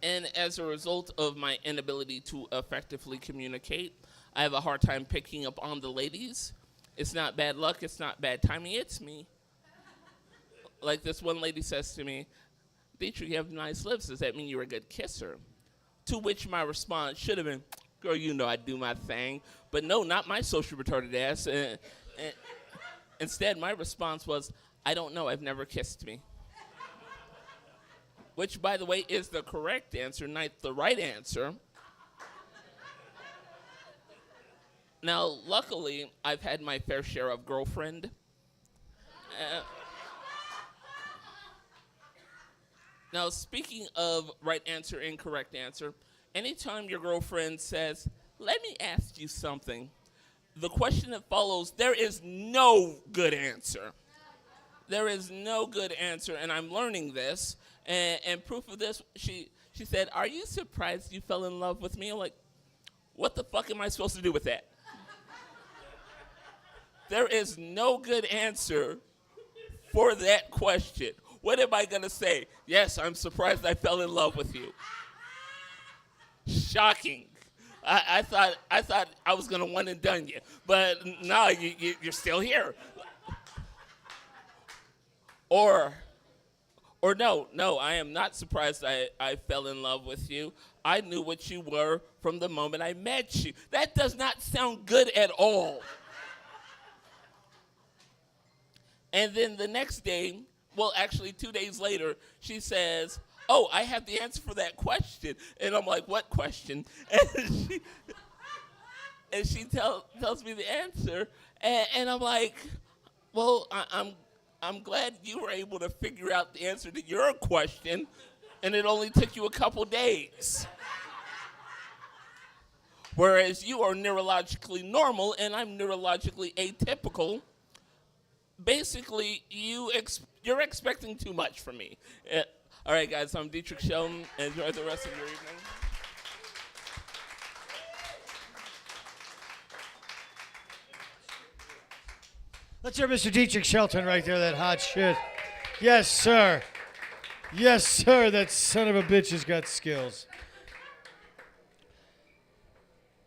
Speaker 6: And as a result of my inability to effectively communicate, I have a hard time picking up on the ladies. It's not bad luck, it's not bad timing, it's me. Like this one lady says to me, Diethrich, you have nice lips, does that mean you're a good kisser? To which my response should have been, girl, you know I do my thing. But no, not my social retarded ass. Instead, my response was, I don't know, I've never kissed me. Which, by the way, is the correct answer, not the right answer. Now, luckily, I've had my fair share of girlfriend. Now, speaking of right answer, incorrect answer, anytime your girlfriend says, let me ask you something, the question that follows, there is no good answer. There is no good answer, and I'm learning this. And proof of this, she said, are you surprised you fell in love with me? I'm like, what the fuck am I supposed to do with that? There is no good answer for that question. What am I going to say? Yes, I'm surprised I fell in love with you. Shocking. I thought I was going to one and done you. But no, you're still here. Or no, I am not surprised I fell in love with you. I knew what you were from the moment I met you. That does not sound good at all. And then the next day, well, actually 2 days later, she says, oh, I have the answer for that question. And I'm like, what question? And she tells me the answer. And I'm like, well, I'm glad you were able to figure out the answer to your question, and it only took you a couple days. Whereas you are neurologically normal, and I'm neurologically atypical. Basically, you're expecting too much from me. All right, guys, I'm Diethrich Shelton. Enjoy the rest of your evening.
Speaker 7: Let's hear Mr. Diethrich Shelton right there, that hot shit. Yes, sir. Yes, sir, that son of a bitch has got skills.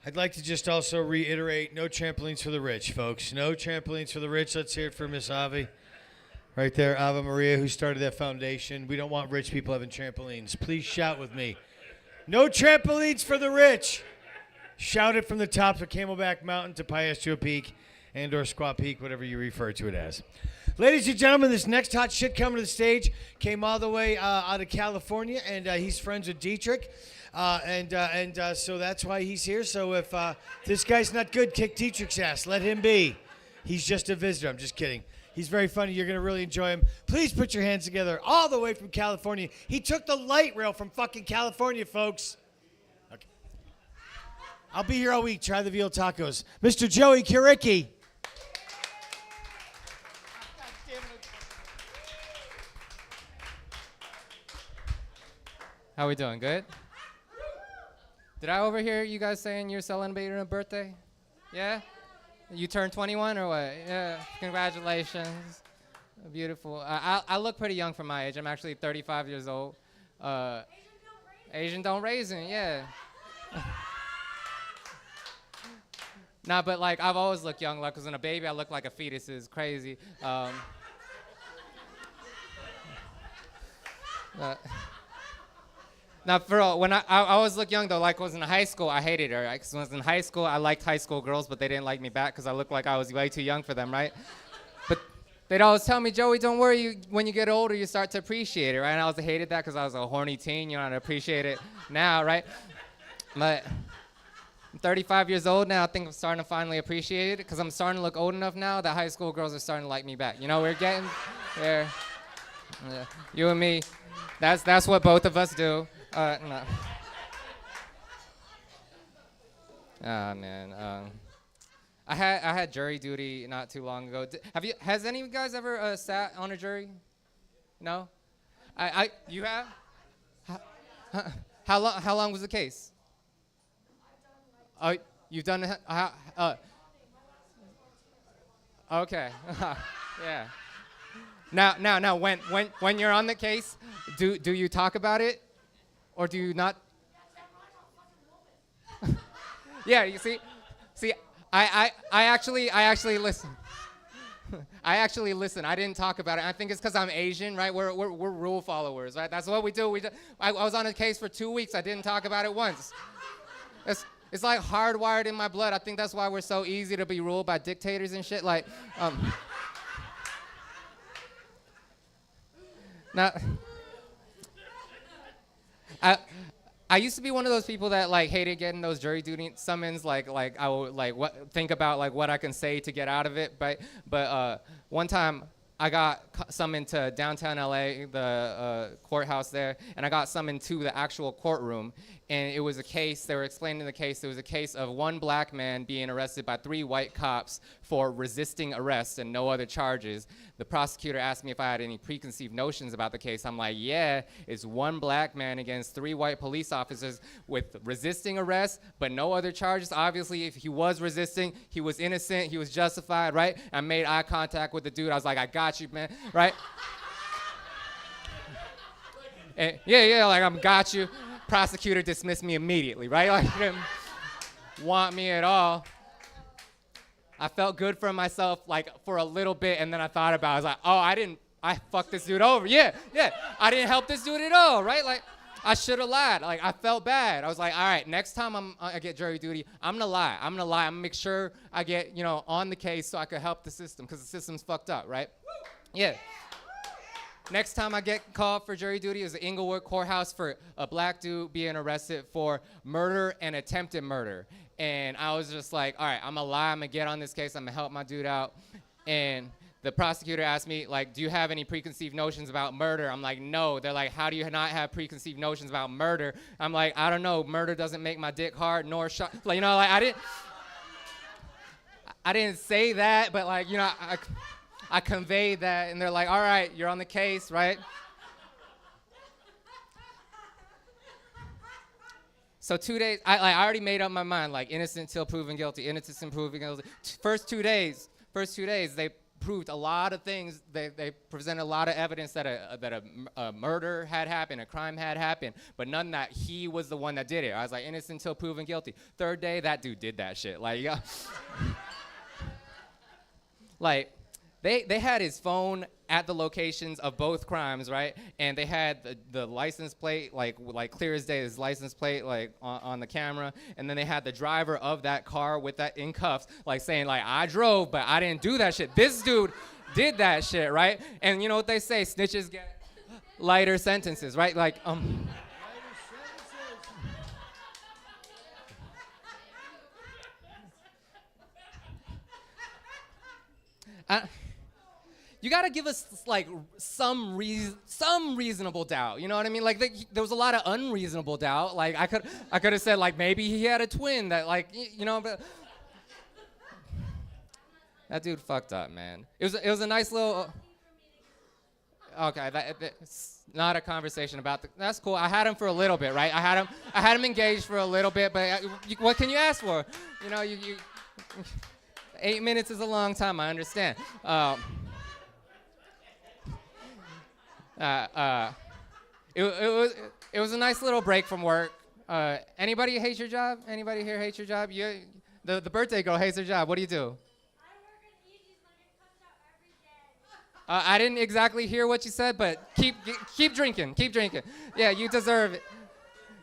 Speaker 7: I'd like to just also reiterate, no trampolines for the rich, folks. No trampolines for the rich. Let's hear it for Miss Avi. Right there, Ava Maria, who started that foundation. We don't want rich people having trampolines. Please shout with me. No trampolines for the rich. Shout it from the tops of Camelback Mountain to Paestro Peak and or Squaw Peak, whatever you refer to it as. Ladies and gentlemen, this next hot shit coming to the stage came all the way out of California, and he's friends with Diethrich. So that's why he's here. So if this guy's not good, kick Dietrich's ass. Let him be. He's just a visitor. I'm just kidding. He's very funny. You're going to really enjoy him. Please put your hands together all the way from California. He took the light rail from fucking California, folks. Okay. I'll be here all week. Try the veal tacos. Mr. Joey Kuriki.
Speaker 8: How we doing? Good? Did I overhear you guys saying you're celebrating a birthday? Yeah? You turned 21 or what? Yeah. Congratulations. Beautiful. I look pretty young for my age. I'm actually 35 years old. Asian don't raisin, yeah. Nah, but like I've always looked young. Like, 'cause when a baby, I look like a fetus. It's crazy. Now, for real, when I always look young, though, like, I was in high school, I hated her, right? 'Cause when I was in high school, I liked high school girls, but they didn't like me back because I looked like I was way too young for them, right? But they'd always tell me, Joey, don't worry, when you get older, you start to appreciate it, right? And I always hated that because I was a horny teen, you know, and I appreciate it now, right? But I'm 35 years old now. I think I'm starting to finally appreciate it because I'm starting to look old enough now that high school girls are starting to like me back. You know, we're getting there. Yeah. You and me, that's what both of us do. No. Oh, man. I had jury duty not too long ago. Has any of you guys ever sat on a jury? No? You have? How long was the case? You've done it? Okay. Yeah. Now, when you're on the case, do you talk about it, or do you not? Yeah, you see, I actually listen. I actually listen. I didn't talk about it. I think it's because I'm Asian, right? We're rule followers, right? That's what we do. I was on a case for 2 weeks. I didn't talk about it once. It's like hardwired in my blood. I think that's why we're so easy to be ruled by dictators and shit. Like, now, I used to be one of those people that like hated getting those jury duty summons. Like I would think about like what I can say to get out of it. But one time I got summoned to downtown LA, the courthouse there, and I got summoned to the actual courtroom. And it was a case, they were explaining the case, it was a case of one black man being arrested by 3 white cops for resisting arrest and no other charges. The prosecutor asked me if I had any preconceived notions about the case. I'm like, yeah, it's one black man against 3 white police officers with resisting arrest, but no other charges. Obviously, if he was resisting, he was innocent, he was justified, right? I made eye contact with the dude. I was like, I got you, man, right? And yeah, like I'm got you. Prosecutor dismissed me immediately, right? Like, he didn't want me at all. I felt good for myself, like, for a little bit, and then I thought about it. I was like, oh, I fucked this dude over. Yeah, I didn't help this dude at all, right? Like, I should have lied. Like, I felt bad. I was like, all right, next time I get jury duty, I'm gonna lie. I'm gonna make sure I get, on the case so I could help the system, because the system's fucked up, right? Yeah. Next time I get called for jury duty is the Inglewood Courthouse for a black dude being arrested for murder and attempted murder. And I was just like, all right, I'm gonna lie, I'm gonna get on this case, I'm gonna help my dude out. And the prosecutor asked me, like, do you have any preconceived notions about murder? I'm like, no. They're like, how do you not have preconceived notions about murder? I'm like, I don't know, murder doesn't make my dick hard nor shot. Like, like I didn't say that, but like, I conveyed that, and they're like, all right, you're on the case, right? So 2 days, I already made up my mind, like innocent till proven guilty, innocent till proven guilty. First two days, they proved a lot of things. They presented a lot of evidence that a murder had happened, a crime had happened, but none that he was the one that did it. I was like, innocent till proven guilty. Third day, that dude did that shit. Like, yeah. Like, They had his phone at the locations of both crimes, right? And they had the license plate, like clear as day, his license plate, like on the camera. And then they had the driver of that car with that in cuffs, like saying, like, I drove, but I didn't do that shit. This dude did that shit, right? And you know what they say? Snitches get lighter sentences, right? Like, you gotta give us like some reasonable doubt. You know what I mean? Like there was a lot of unreasonable doubt. Like I could have said like maybe he had a twin that like but that dude fucked up, man. It was a nice little. Okay, that's not a conversation about that's cool. I had him for a little bit, right? I had him engaged for a little bit, but what can you ask for? You 8 minutes is a long time. I understand. It was a nice little break from work. Anybody hate your job? Anybody here hate your job? The birthday girl hates her job. What do you do? I didn't exactly hear what you said, but keep drinking. Keep drinking. Yeah, you deserve it.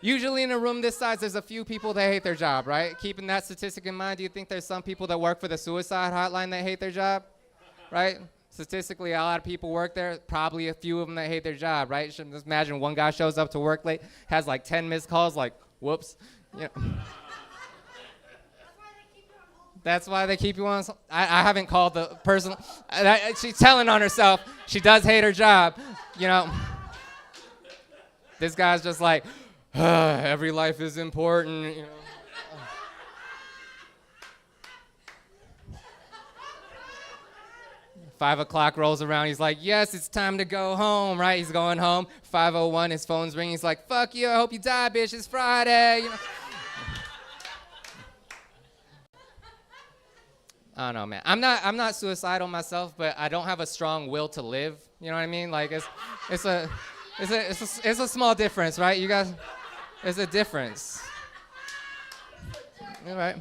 Speaker 8: Usually in a room this size, there's a few people that hate their job, right? Keeping that statistic in mind, do you think there's some people that work for the suicide hotline that hate their job, right? Statistically, a lot of people work there. Probably a few of them that hate their job, right? Just imagine one guy shows up to work late, has like 10 missed calls, like, whoops. That's why they keep you on. I haven't called the person. She's telling on herself. She does hate her job, This guy's just like, every life is important, 5 o'clock rolls around. He's like, yes, it's time to go home, right? He's going home. 5:01, his phone's ringing. He's like, fuck you, I hope you die, bitch. It's Friday. You know? I don't know, man. I'm not suicidal myself, but I don't have a strong will to live. You know what I mean? Like it's a small difference, right? You guys, it's a difference. All right.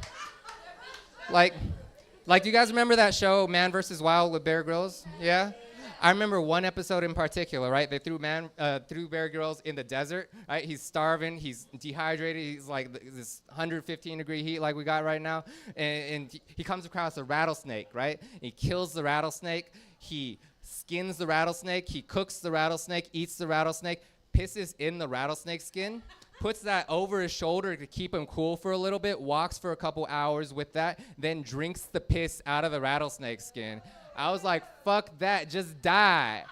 Speaker 8: Like, do you guys remember that show, Man vs. Wild with Bear Grylls? Yeah? I remember one episode in particular, right? They threw Bear Grylls in the desert, right? He's starving, he's dehydrated, he's like this 115-degree heat like we got right now, and he comes across a rattlesnake, right? He kills the rattlesnake, he skins the rattlesnake, he cooks the rattlesnake, eats the rattlesnake, pisses in the rattlesnake skin, puts that over his shoulder to keep him cool for a little bit, walks for a couple hours with that, then drinks the piss out of the rattlesnake skin. I was like, fuck that, just die.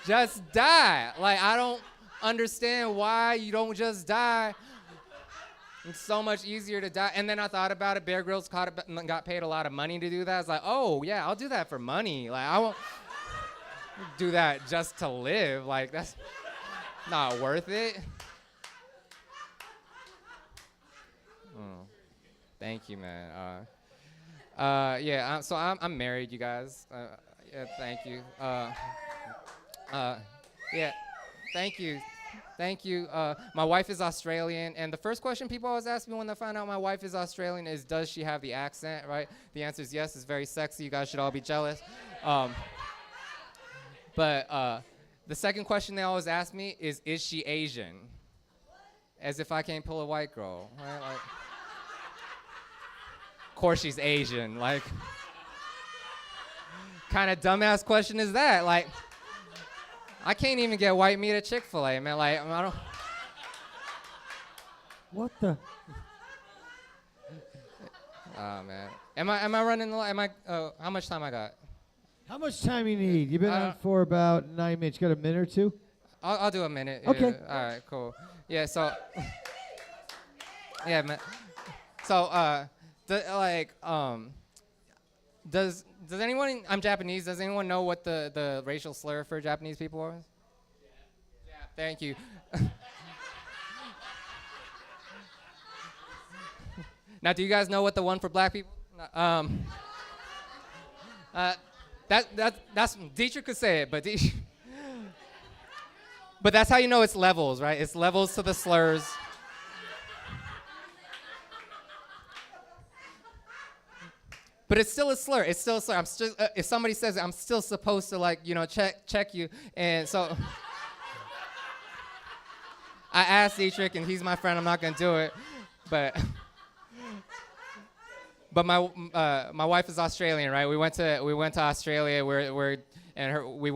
Speaker 8: Just die. Like, I don't understand why you don't just die. It's so much easier to die. And then I thought about it. Bear Grylls got paid a lot of money to do that. I was like, oh, yeah, I'll do that for money. Like, I won't do that just to live. Like, that's not worth it. Oh, thank you, man. Yeah, so I'm married, you guys. Yeah, thank you. Yeah, thank you. Thank you. My wife is Australian, and the first question people always ask me when they find out my wife is Australian is, does she have the accent, right? The answer is yes, it's very sexy. You guys should all be jealous. But the second question they always ask me is she Asian? As if I can't pull a white girl, right? Like, of course she's Asian. Like, kind of dumbass question is that? Like, I can't even get white meat at Chick-fil-A, man. Like, I don't.
Speaker 9: What the?
Speaker 8: Oh man, am I running? How much time I got?
Speaker 9: How much time you need? You've been on for about 9 minutes. You got a minute or two?
Speaker 8: I'll do a minute.
Speaker 9: Okay.
Speaker 8: Yeah. All right. Cool. Yeah. So. Yeah, man. So, does anyone? I'm Japanese. Does anyone know what the racial slur for Japanese people was? Yeah. Thank you. Now, do you guys know what the one for black people? That's Diethrich could say it, but but that's how you know it's levels, right? It's levels to the slurs. But it's still a slur. It's still a slur. I'm still, if somebody says it, I'm still supposed to check you. And so I asked Diethrich, and he's my friend. I'm not gonna do it, but my wife is Australian, right? We went to Australia. We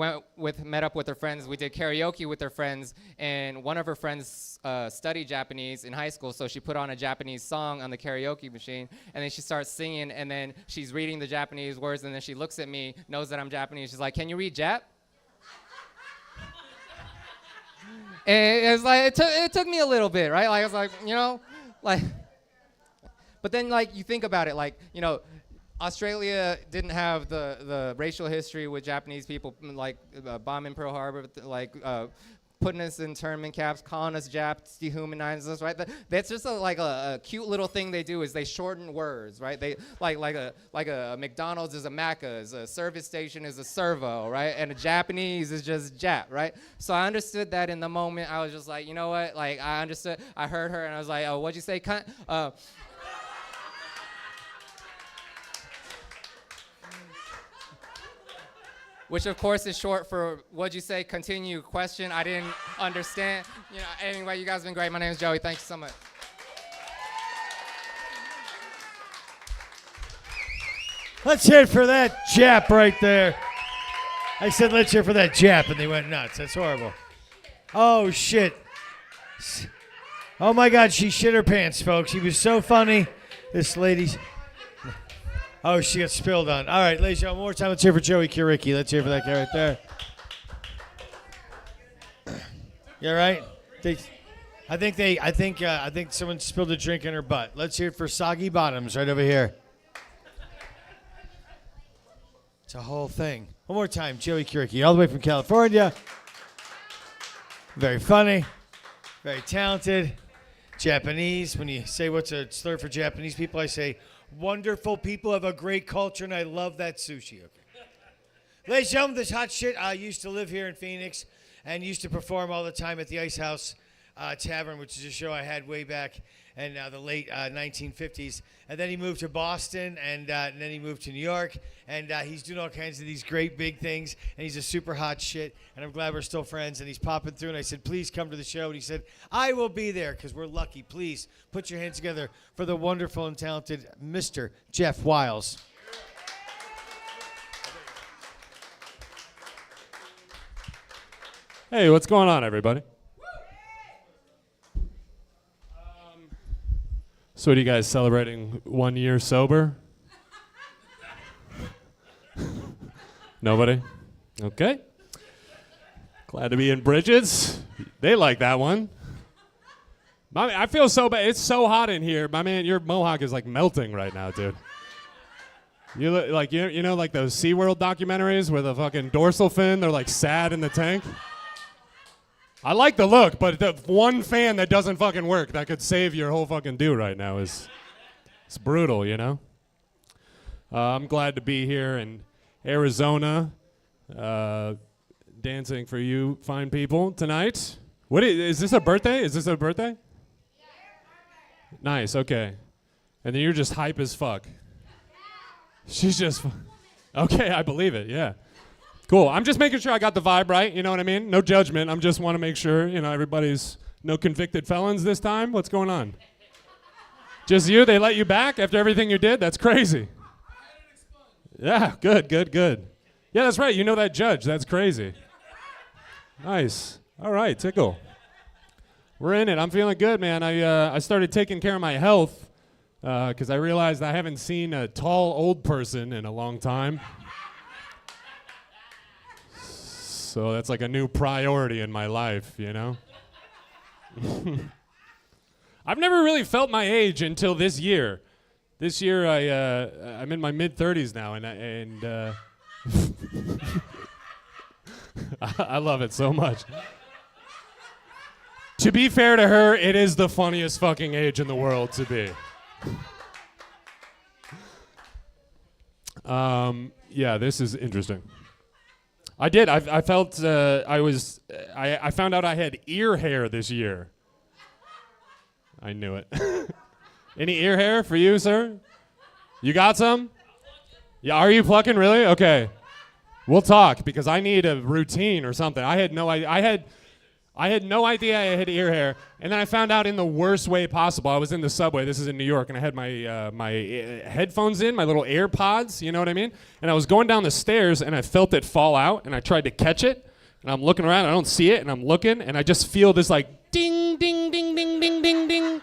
Speaker 8: met up with her friends. We did karaoke with her friends, and one of her friends studied Japanese in high school, so she put on a Japanese song on the karaoke machine, and then she starts singing, and then she's reading the Japanese words, and then she looks at me, knows that I'm Japanese. She's like, "Can you read Jap?" And it's like it took me a little bit, right? Like I was like, but then you think about it, Australia didn't have the racial history with Japanese people, bombing Pearl Harbor, putting us in internment camps, calling us Japs, dehumanizing us, right? That's just a cute little thing they do is they shorten words, right? They like a McDonald's is a Macca's, a service station is a servo, right? And a Japanese is just Jap, right? So I understood that in the moment. I was just like, you know what? Like I understood. I heard her and I was like, oh, what'd you say, cunt? Which of course is short for, what'd you say, continue, question, I didn't understand. Anyway, you guys have been great. My name is Joey. Thank you so much.
Speaker 7: Let's hear it for that Jap right there. I said, let's hear it for that Jap, and they went nuts. That's horrible. Oh, shit. Oh, my God, she shit her pants, folks. She was so funny. This lady's... Oh, she got spilled on. All right, ladies and gentlemen, one more time. Let's hear for Joey Kuriki. Let's hear for that guy right there. You all right? I think someone spilled a drink in her butt. Let's hear it for Soggy Bottoms right over here. It's a whole thing. One more time, Joey Kuriki, all the way from California. Very funny, very talented. Japanese, when you say what's a slur for Japanese people, I say, wonderful people have a great culture, and I love that sushi. Okay. Ladies and gentlemen, this hot shit, I used to live here in Phoenix and used to perform all the time at the Ice House Tavern, which is a show I had way back in the late 1950s. And then he moved to Boston, and then he moved to New York, and he's doing all kinds of these great big things, and he's a super hot shit, and I'm glad we're still friends, and he's popping through, and I said, please come to the show, and he said, I will be there, because we're lucky. Please put your hands together for the wonderful and talented Mr. Jeff Wiles.
Speaker 10: Hey, what's going on, everybody? So what are you guys celebrating 1 year sober? Nobody? Okay. Glad to be in Bridget's. They like that one. I feel so bad. It's so hot in here. My man, your mohawk is like melting right now, dude. You look like you know like those SeaWorld documentaries where the fucking dorsal fin, they're like sad in the tank. I like the look, but the one fan that doesn't fucking work that could save your whole fucking do right now is it's brutal, you know? I'm glad to be here in Arizona, dancing for you fine people tonight. Is this a birthday? Is this a birthday? Yeah, birthday. Nice, okay. And then you're just hype as fuck. She's just, okay, I believe it, yeah. Cool. I'm just making sure I got the vibe right. You know what I mean? No judgment. I'm just want to make sure, everybody's no convicted felons this time. What's going on? Just you? They let you back after everything you did? That's crazy. Yeah, good. Yeah, that's right. You know that judge. That's crazy. Nice. All right, Tickle. We're in it. I'm feeling good, man. I started taking care of my health because I realized I haven't seen a tall old person in a long time. So that's like a new priority in my life, you know? I've never really felt my age until this year. This year, I'm in my mid-30s now, and I love it so much. To be fair to her, it is the funniest fucking age in the world to be. Yeah, this is interesting. I did. I felt I found out I had ear hair this year. I knew it. Any ear hair for you, sir? You got some? Yeah. Are you plucking really? Okay. We'll talk because I need a routine or something. I had no idea. I had no idea I had ear hair, and then I found out in the worst way possible. I was in the subway. This is in New York, and I had my my headphones in, my little AirPods. You know what I mean? And I was going down the stairs, and I felt it fall out, and I tried to catch it, and I'm looking around, I don't see it, and I'm looking, and I just feel this like ding, ding, ding, ding, ding, ding, ding.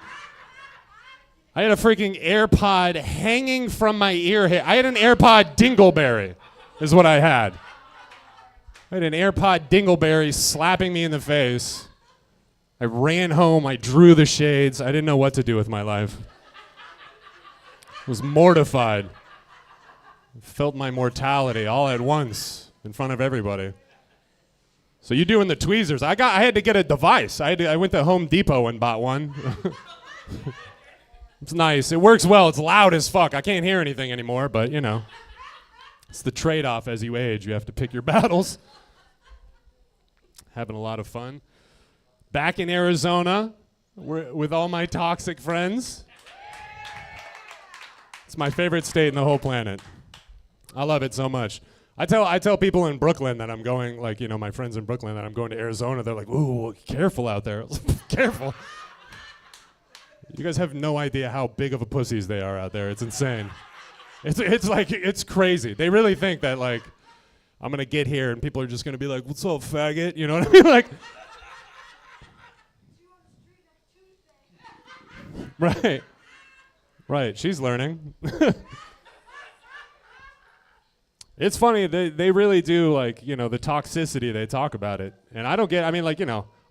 Speaker 10: I had a freaking AirPod hanging from my ear hair. I had an AirPod dingleberry, is what I had. I had an AirPod dingleberry slapping me in the face. I ran home. I drew the shades. I didn't know what to do with my life. I was mortified. I felt my mortality all at once in front of everybody. So you doing the tweezers. I had to get a device. I went to Home Depot and bought one. It's nice. It works well. It's loud as fuck. I can't hear anything anymore, but you know. It's the trade-off as you age. You have to pick your battles. Having a lot of fun. Back in Arizona with all my toxic friends. It's my favorite state in the whole planet. I love it so much. I tell people in Brooklyn that I'm going, like, my friends in Brooklyn that I'm going to Arizona. They're like, ooh, careful out there. Careful. You guys have no idea how big of a pussies they are out there. It's insane. It's crazy. They really think that, like, I'm going to get here and people are just going to be like, what's up, faggot? You know what I mean? Like, right. She's learning. It's funny. They really do, like, the toxicity. They talk about it. And I don't get,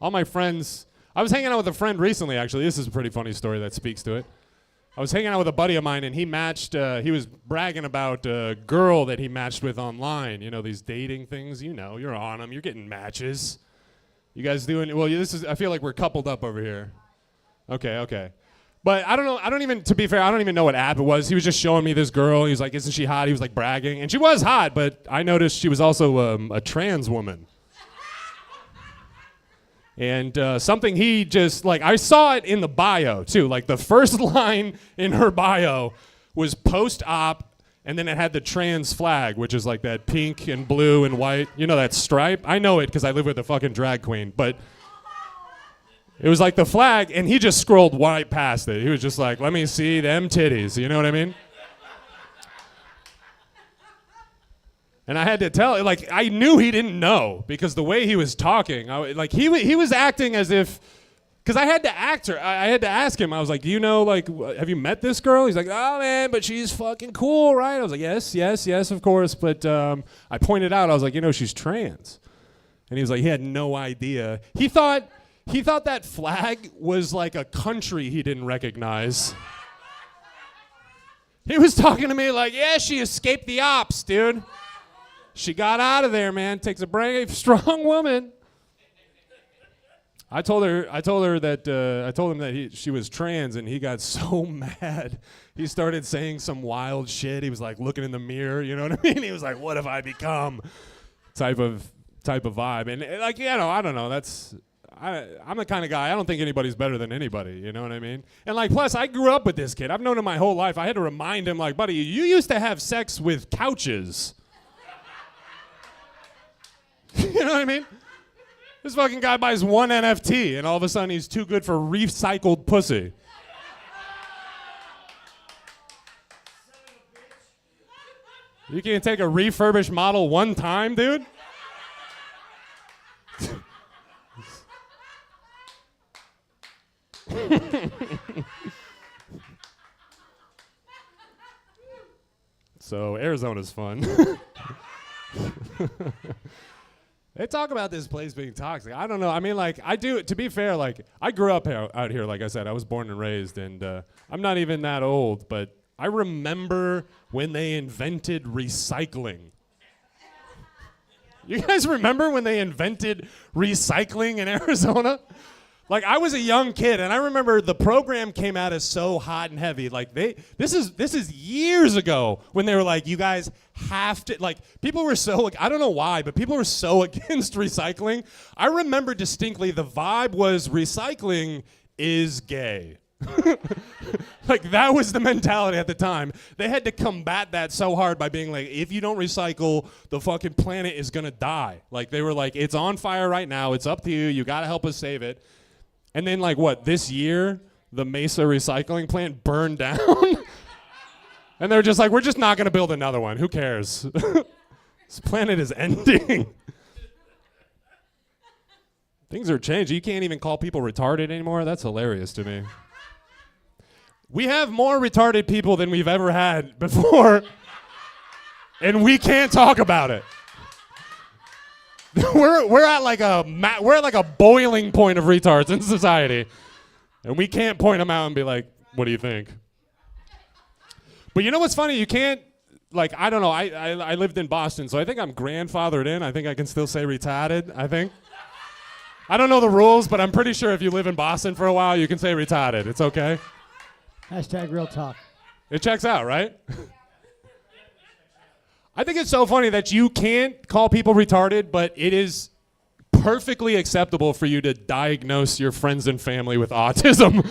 Speaker 10: all my friends. I was hanging out with a friend recently, actually. This is a pretty funny story that speaks to it. I was hanging out with a buddy of mine, and he was bragging about a girl that he matched with online. You know, these dating things, you know, you're on them, you're getting matches. You guys doing, well, I feel like we're coupled up over here. Okay. But I don't know, to be fair, I don't even know what app it was. He was just showing me this girl. He was like, isn't she hot? He was like bragging. And she was hot, but I noticed she was also a trans woman. And something he just, like, I saw it in the bio, too. Like, the first line in her bio was post-op, and then it had the trans flag, which is like that pink and blue and white. You know that stripe? I know it because I live with a fucking drag queen. But it was like the flag, and he just scrolled right past it. He was just like, let me see them titties. You know what I mean? And I had to tell, like, I knew he didn't know because the way he was talking, he was acting as if, because I had to I had to ask him. I was like, do you know, like, have you met this girl? He's like, oh man, but she's fucking cool, right? I was like, yes, of course. But I pointed out, I was like, you know, she's trans. And he was like, he had no idea. He thought that flag was like a country he didn't recognize. He was talking to me like, yeah, she escaped the ops, dude. She got out of there, man. Takes a brave, strong woman. I told him that she was trans, and he got so mad. He started saying some wild shit. He was like looking in the mirror, you know what I mean? He was like, "What have I become?" Type of vibe, and like, you know, I don't know. I'm the kind of guy. I don't think anybody's better than anybody. You know what I mean? And like, plus, I grew up with this kid. I've known him my whole life. I had to remind him, like, buddy, you used to have sex with couches. You know what I mean? This fucking guy buys one NFT, and all of a sudden he's too good for recycled pussy. You can't take a refurbished model one time, dude? So Arizona's fun. They talk about this place being toxic. I don't know. I mean, like, I do, to be fair, like, I grew up out here, like I said. I was born and raised, and I'm not even that old, but I remember when they invented recycling. You guys remember when they invented recycling in Arizona? Like, I was a young kid, and I remember the program came out as so hot and heavy. Like, this is years ago when they were like, you guys have to, like, people were so, like, I don't know why, but people were so against recycling. I remember distinctly the vibe was recycling is gay. Like, that was the mentality at the time. They had to combat that so hard by being like, if you don't recycle, the fucking planet is gonna die. Like, they were like, it's on fire right now, it's up to you, you gotta help us save it. And then, like, what, this year, the Mesa recycling plant burned down? And they're just like, we're just not going to build another one. Who cares? This planet is ending. Things are changing. You can't even call people retarded anymore. That's hilarious to me. We have more retarded people than we've ever had before, and we can't talk about it. We're at like a boiling point of retards in society, and we can't point them out and be like, "What do you think?" But you know what's funny? You can't, like, I don't know. I lived in Boston, so I think I'm grandfathered in. I think I can still say retarded. I think. I don't know the rules, but I'm pretty sure if you live in Boston for a while, you can say retarded. It's okay.
Speaker 9: Hashtag real talk.
Speaker 10: It checks out, right? I think it's so funny that you can't call people retarded, but it is perfectly acceptable for you to diagnose your friends and family with autism.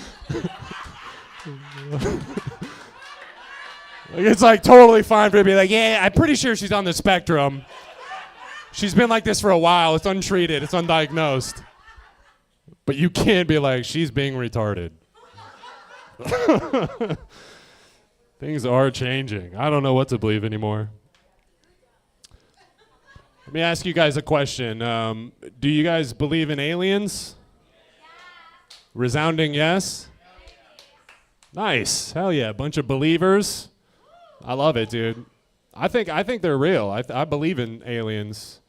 Speaker 10: Like, it's like totally fine for you to be like, yeah, I'm pretty sure she's on the spectrum. She's been like this for a while. It's untreated. It's undiagnosed. But you can't be like, she's being retarded. Things are changing. I don't know what to believe anymore. Let me ask you guys a question. Do you guys believe in aliens? Resounding yes? Nice. Hell yeah. Bunch of believers. I love it, dude. I think they're real. I believe in aliens.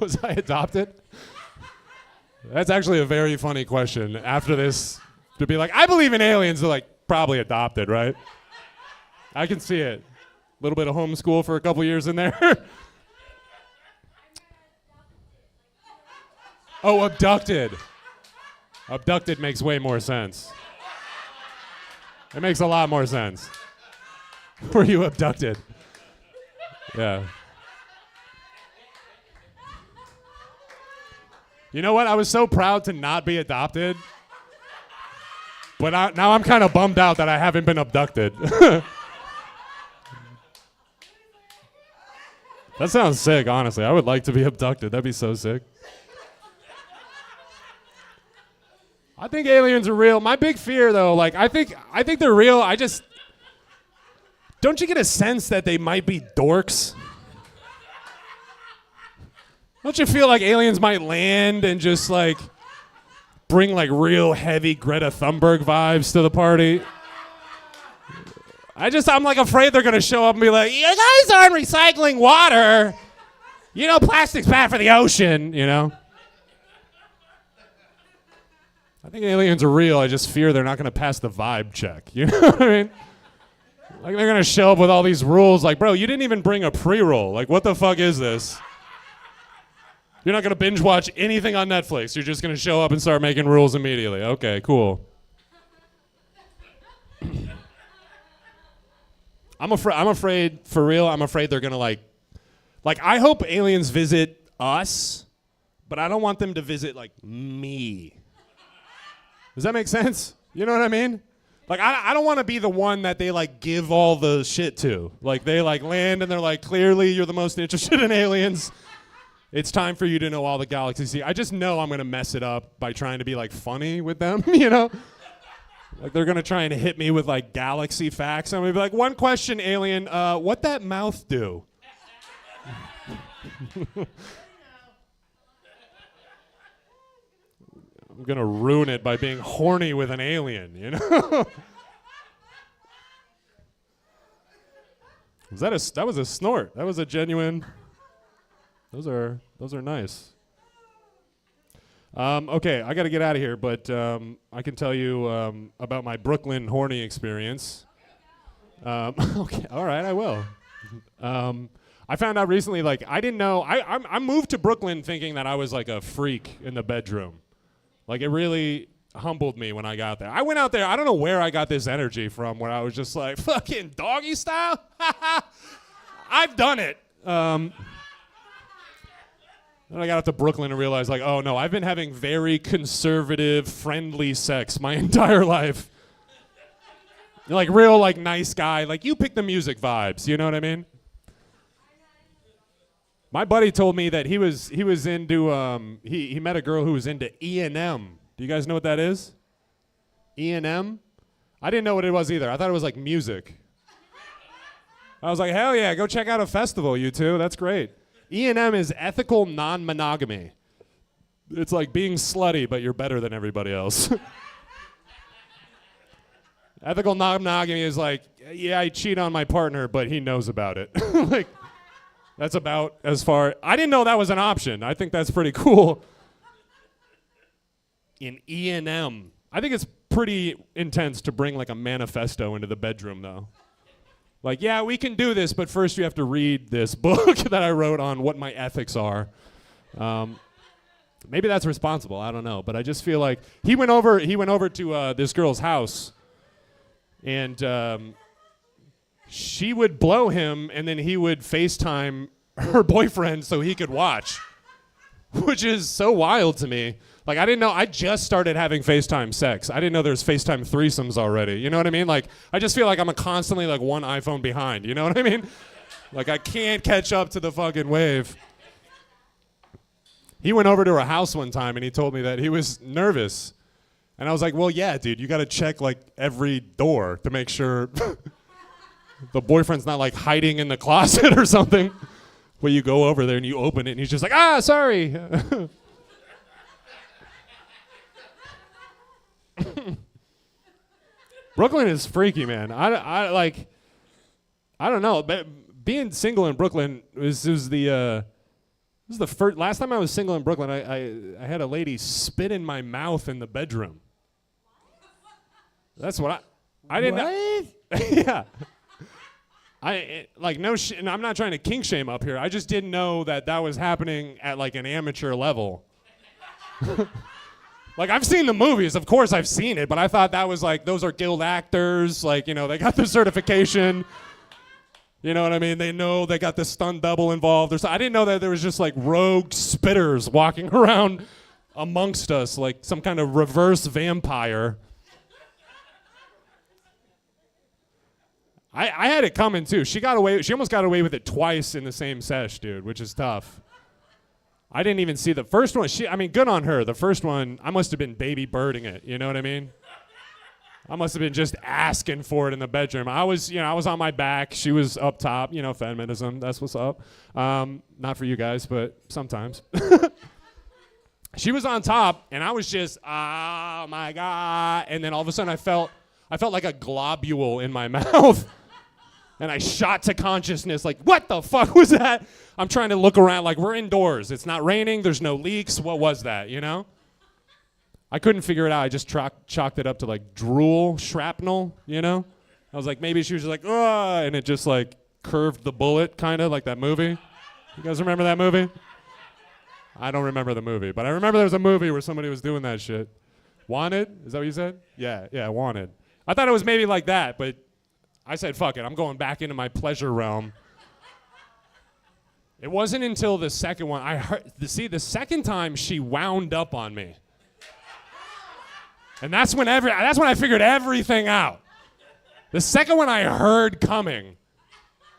Speaker 10: Was I adopted? That's actually a very funny question. After this to be like, I believe in aliens. They're like, probably adopted, right? I can see it. A little bit of homeschool for a couple years in there. Oh, abducted. Abducted makes way more sense. It makes a lot more sense. Were you abducted? Yeah. You know what? I was so proud to not be adopted. But now I'm kind of bummed out that I haven't been abducted. That sounds sick, honestly. I would like to be abducted. That'd be so sick. I think aliens are real. My big fear, though, like, I think they're real. Don't you get a sense that they might be dorks? Don't you feel like aliens might land and just, like, bring, like, real heavy Greta Thunberg vibes to the party? I'm, like, afraid they're going to show up and be like, you guys aren't recycling water. You know, plastic's bad for the ocean, you know? I think aliens are real. I just fear they're not going to pass the vibe check. You know what I mean? Like, they're going to show up with all these rules. Like, bro, you didn't even bring a pre-roll. Like, what the fuck is this? You're not going to binge watch anything on Netflix. You're just going to show up and start making rules immediately. Okay, cool. I'm afraid, for real, I'm afraid they're going to, like, I hope aliens visit us, but I don't want them to visit, like, me. Does that make sense? You know what I mean? Like, I don't want to be the one that they, like, give all the shit to. Like, they, like, land and they're like, clearly you're the most interested in aliens. It's time for you to know all the galaxies. I just know I'm going to mess it up by trying to be, like, funny with them, you know? Like, they're going to try and hit me with, like, galaxy facts. I'm going to be like, one question, alien, what that mouth do? I'm going to ruin it by being horny with an alien, you know? That was a snort. That was a genuine... Those are nice. Okay, I got to get out of here, but I can tell you about my Brooklyn horny experience. Okay, all right, I will. I found out recently, like, I didn't know. I moved to Brooklyn thinking that I was like a freak in the bedroom. Like, it really humbled me when I got there. I went out there. I don't know where I got this energy from, where I was just like, fucking doggy style. I've done it. Then I got up to Brooklyn and realized, like, oh, no, I've been having very conservative, friendly sex my entire life. Like, real, like, nice guy. Like, you pick the music vibes, you know what I mean? My buddy told me that he was into, he met a girl who was into E&M. Do you guys know what that is? E&M? I didn't know what it was either. I thought it was, like, music. I was like, hell yeah, go check out a festival, you two. That's great. E&M is ethical non-monogamy. It's like being slutty, but you're better than everybody else. Ethical non-monogamy is like, yeah, I cheat on my partner, but he knows about it. Like, that's about as far. I didn't know that was an option. I think that's pretty cool. In E&M. I think it's pretty intense to bring like a manifesto into the bedroom, though. Like, yeah, we can do this, but first you have to read this book that I wrote on what my ethics are. Maybe that's responsible. I don't know. But I just feel like he went over to this girl's house, and she would blow him, and then he would FaceTime her boyfriend so he could watch, which is so wild to me. Like, I didn't know. I just started having FaceTime sex. I didn't know there's FaceTime threesomes already. You know what I mean? Like, I just feel like I'm constantly like one iPhone behind. You know what I mean? Like, I can't catch up to the fucking wave. He went over to her house one time, and he told me that he was nervous. And I was like, well, yeah, dude, you got to check, like, every door to make sure the boyfriend's not, like, hiding in the closet or something. Where you go over there, and you open it, and he's just like, sorry. Brooklyn is freaky, man. I don't know. But being single in Brooklyn was the first. Last time I was single in Brooklyn, I had a lady spit in my mouth in the bedroom. That's what I didn't know. Yeah. No shit, and I'm not trying to kink shame up here. I just didn't know that was happening at like an amateur level. Like, I've seen the movies, of course I've seen it, but I thought that was like, those are guild actors, like, you know, they got the certification. You know what I mean? They know they got the stunt double involved. I didn't know that there was just like rogue spitters walking around amongst us, like some kind of reverse vampire. I had it coming too. She almost got away with it twice in the same sesh, dude, which is tough. I didn't even see the first one. Good on her. The first one, I must have been baby birding it. You know what I mean? I must have been just asking for it in the bedroom. I was on my back. She was up top. You know, feminism. That's what's up. Not for you guys, but sometimes. She was on top, and I was just, oh my God. And then all of a sudden I felt like a globule in my mouth. And I shot to consciousness like, what the fuck was that? I'm trying to look around like we're indoors. It's not raining. There's no leaks. What was that, you know? I couldn't figure it out. I just chalked it up to like drool shrapnel, you know? I was like, maybe she was just like, oh, and it just like curved the bullet, kind of like that movie. You guys remember that movie? I don't remember the movie, but I remember there was a movie where somebody was doing that shit. Wanted? Is that what you said? Yeah, Wanted. I thought it was maybe like that, but I said, fuck it, I'm going back into my pleasure realm. It wasn't until the second one, the second time she wound up on me. And that's when I figured everything out. The second one I heard coming,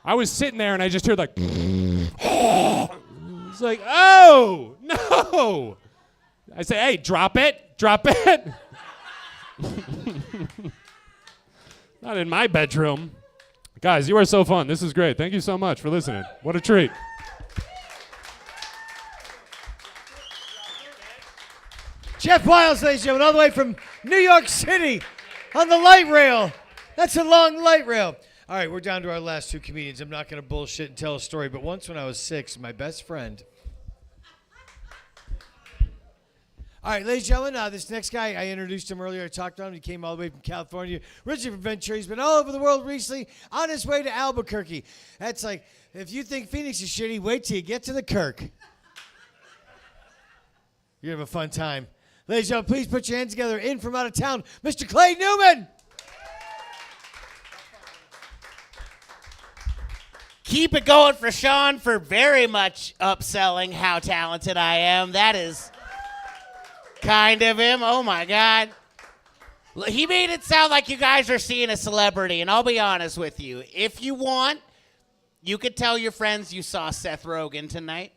Speaker 10: I was sitting there and I just heard like, it's like, oh, no. I say, hey, drop it. Not in my bedroom. Guys, you are so fun. This is great. Thank you so much for listening. What a treat.
Speaker 9: Jeff Wiles, ladies and gentlemen, all the way from New York City on the light rail. That's a long light rail. All right, we're down to our last two comedians. I'm not going to bullshit and tell a story, but once when I was 6, my best friend. All right, ladies and gentlemen, this next guy, I introduced him earlier. I talked to him. He came all the way from California, originally from Ventura. He's been all over the world recently, on his way to Albuquerque. That's like, if you think Phoenix is shitty, wait till you get to the Kirk. You're going to have a fun time. Ladies and gentlemen, please put your hands together. In from out of town, Mr. Clay Newman.
Speaker 11: Keep it going for Sean for very much upselling how talented I am. That is kind of him. Oh, my God. He made it sound like you guys are seeing a celebrity, and I'll be honest with you. If you want, you could tell your friends you saw Seth Rogen tonight.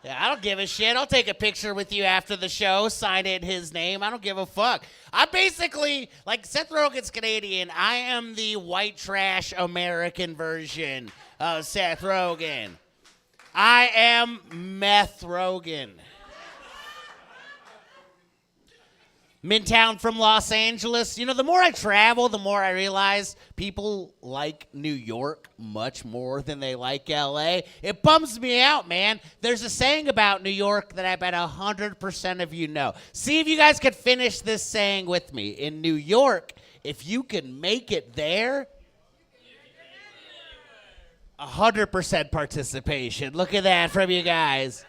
Speaker 11: Yeah, I don't give a shit. I'll take a picture with you after the show, sign it in his name. I don't give a fuck. I'm basically, like, Seth Rogen's Canadian. I am the white trash American version of Seth Rogen. I am Meth Rogen. Midtown from Los Angeles. You know, the more I travel, the more I realize people like New York much more than they like LA. It bums me out, man. There's a saying about New York that I bet 100% of you know. See if you guys could finish this saying with me. In New York, if you can make it there, 100% participation. Look at that from you guys.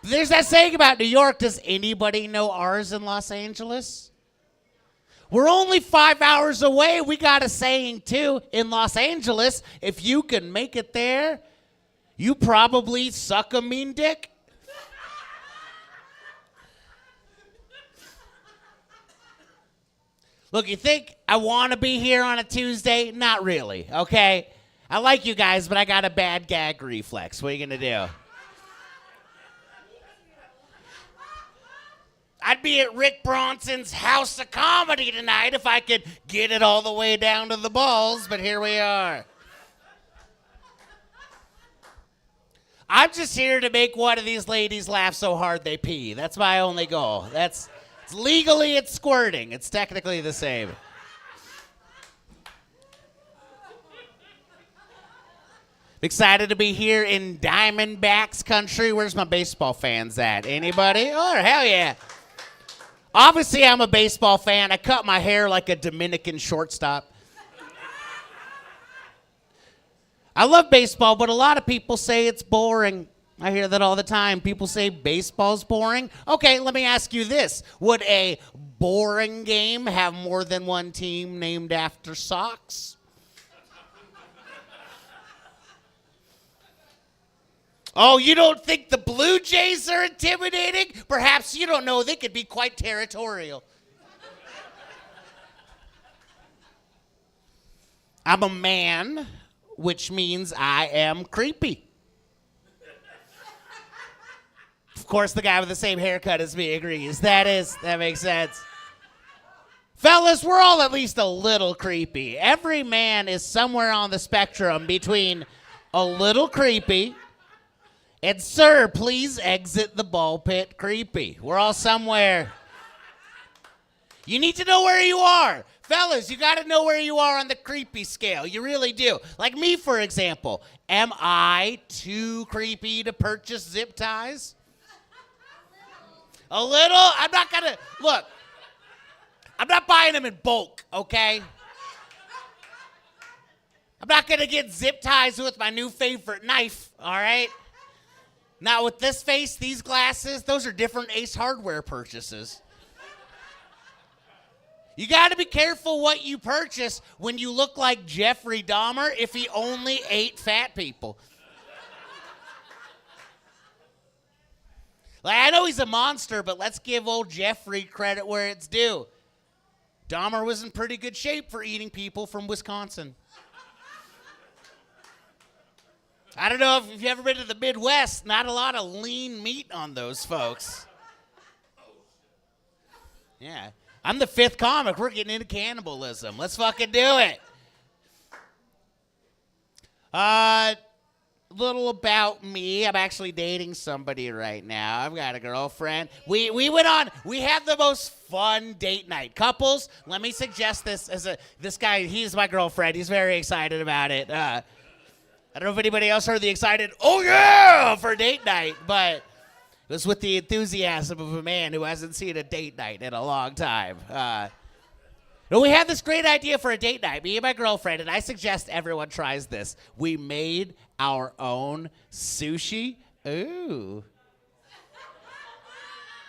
Speaker 11: There's that saying about New York. Does anybody know ours in Los Angeles? We're only 5 hours away. We got a saying, too, in Los Angeles. If you can make it there, you probably suck a mean dick. Look, you think I want to be here on a Tuesday? Not really, okay? I like you guys, but I got a bad gag reflex. What are you going to do? I'd be at Rick Bronson's House of Comedy tonight if I could get it all the way down to the balls, but here we are. I'm just here to make one of these ladies laugh so hard they pee. That's my only goal. Legally, it's squirting. It's technically the same. Excited to be here in Diamondbacks country. Where's my baseball fans at? Anybody? Oh, hell yeah. Obviously, I'm a baseball fan. I cut my hair like a Dominican shortstop. I love baseball, but a lot of people say it's boring. I hear that all the time. People say baseball's boring. Okay, let me ask you this. Would a boring game have more than one team named after socks? Oh, you don't think the Blue Jays are intimidating? Perhaps you don't know. They could be quite territorial. I'm a man, which means I am creepy. Of course, the guy with the same haircut as me agrees. That makes sense. Fellas, we're all at least a little creepy. Every man is somewhere on the spectrum between a little creepy and, sir, please exit the ball pit creepy. We're all somewhere. You need to know where you are. Fellas, you got to know where you are on the creepy scale. You really do. Like me, for example. Am I too creepy to purchase zip ties? A little? I'm not going to. Look, I'm not buying them in bulk, okay? I'm not going to get zip ties with my new favorite knife, all right? Not with this face, these glasses. Those are different Ace Hardware purchases. You got to be careful what you purchase when you look like Jeffrey Dahmer if he only ate fat people. Like, I know he's a monster, but let's give old Jeffrey credit where it's due. Dahmer was in pretty good shape for eating people from Wisconsin. I don't know if you've ever been to the Midwest, not a lot of lean meat on those folks. Yeah. I'm the fifth comic. We're getting into cannibalism. Let's fucking do it. Little about me. I'm actually dating somebody right now. I've got a girlfriend. We had the most fun date night. Couples, let me suggest this guy, he's my girlfriend. He's very excited about it. I don't know if anybody else heard the excited, oh yeah, for date night, but it was with the enthusiasm of a man who hasn't seen a date night in a long time. But we had this great idea for a date night, me and my girlfriend, and I suggest everyone tries this. We made our own sushi. Ooh.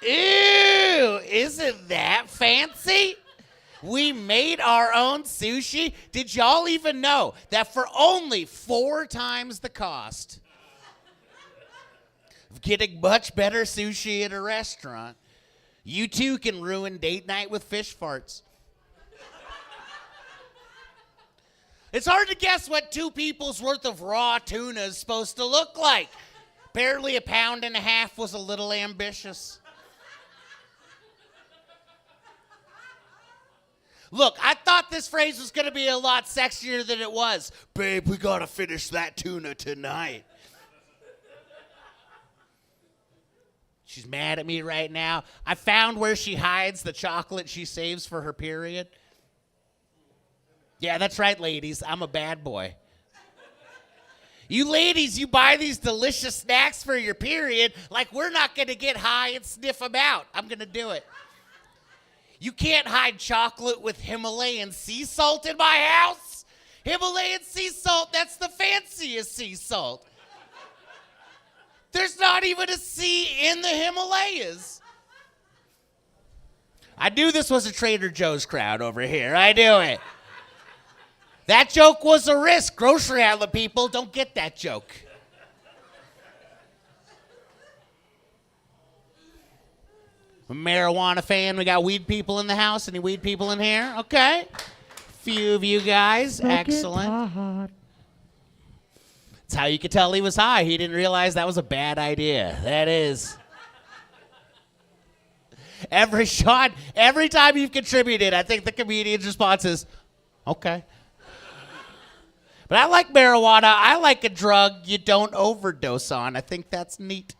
Speaker 11: Ew, isn't that fancy? We made our own sushi. Did y'all even know that for only 4 times the cost of getting much better sushi at a restaurant, you too can ruin date night with fish farts? It's hard to guess what 2 people's worth of raw tuna is supposed to look like. Apparently 1.5 pounds was a little ambitious. Look, I thought this phrase was going to be a lot sexier than it was. Babe, we got to finish that tuna tonight. She's mad at me right now. I found where she hides the chocolate she saves for her period. Yeah, that's right, ladies. I'm a bad boy. You ladies, you buy these delicious snacks for your period like we're not going to get high and sniff them out. I'm going to do it. You can't hide chocolate with Himalayan sea salt in my house. Himalayan sea salt, that's the fanciest sea salt. There's not even a sea in the Himalayas. I knew this was a Trader Joe's crowd over here. I knew it. That joke was a risk. Grocery outlet people don't get that joke. I'm a marijuana fan. We got weed people in the house. Any weed people in here? Okay. Few of you guys. Excellent. That's how you could tell he was high. He didn't realize that was a bad idea. That is. Every shot, every time you've contributed, I think the comedian's response is, okay. But I like marijuana. I like a drug you don't overdose on. I think that's neat.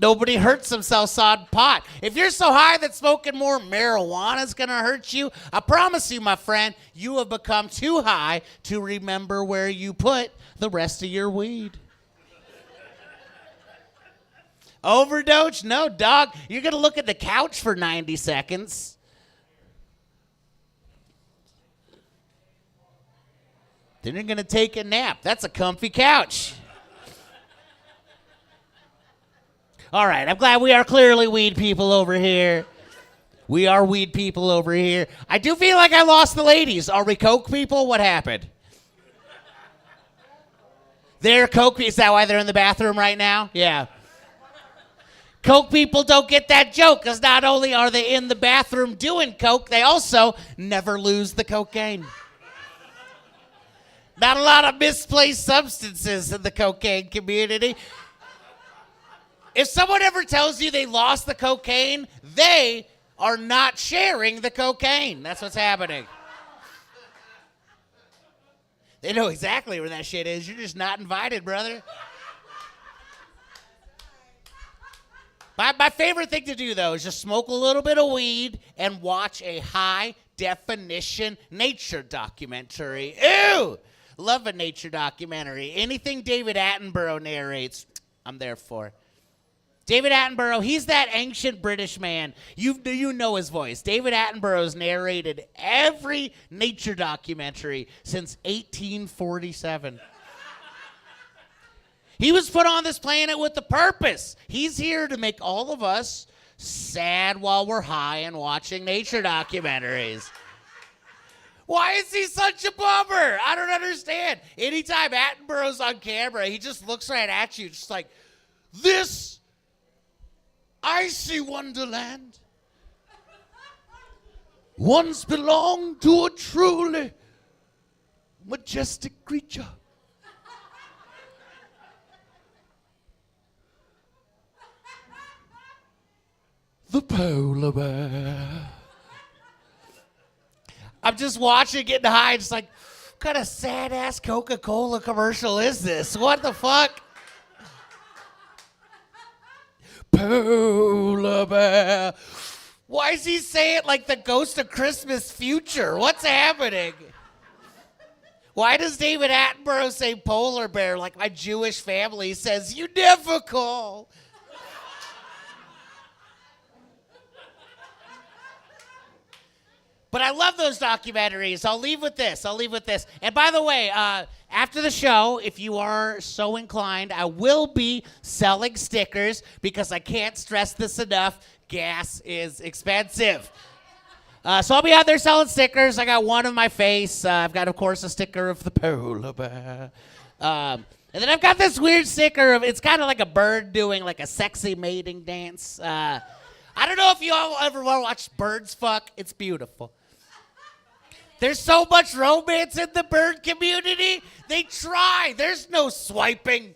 Speaker 11: Nobody hurts themselves on pot. If you're so high that smoking more marijuana is going to hurt you, I promise you, my friend, you have become too high to remember where you put the rest of your weed. Overdose? No, dog. You're going to look at the couch for 90 seconds. Then you're going to take a nap. That's a comfy couch. All right, I'm glad we are clearly weed people over here. We are weed people over here. I do feel like I lost the ladies. Are we coke people? What happened? They're coke. Is that why they're in the bathroom right now? Yeah. Coke people don't get that joke because not only are they in the bathroom doing coke, they also never lose the cocaine. Not a lot of misplaced substances in the cocaine community. If someone ever tells you they lost the cocaine, they are not sharing the cocaine. That's what's happening. They know exactly where that shit is. You're just not invited, brother. My favorite thing to do, though, is just smoke a little bit of weed and watch a high-definition nature documentary. Ew! Love a nature documentary. Anything David Attenborough narrates, I'm there for. David Attenborough, he's that ancient British man. You know his voice. David Attenborough's narrated every nature documentary since 1847. He was put on this planet with a purpose. He's here to make all of us sad while we're high and watching nature documentaries. Why is he such a bummer? I don't understand. Anytime Attenborough's on camera, he just looks right at you, just like, this icy wonderland once belonged to a truly majestic creature. The polar bear. I'm just watching, getting high, just like, what kind of sad-ass Coca-Cola commercial is this? What the fuck? Polar bear. Why does he say it like the ghost of Christmas future? What's happening? Why does David Attenborough say polar bear like my Jewish family says, you never call? But I love those documentaries. I'll leave with this. And by the way, after the show, if you are so inclined, I will be selling stickers because I can't stress this enough. Gas is expensive. So I'll be out there selling stickers. I got one of my face. I've got, of course, a sticker of the polar bear. And then I've got this weird sticker of, it's kind of like a bird doing like a sexy mating dance. I don't know if you all ever want to watch birds fuck. It's beautiful. There's so much romance in the bird community. They try. There's no swiping.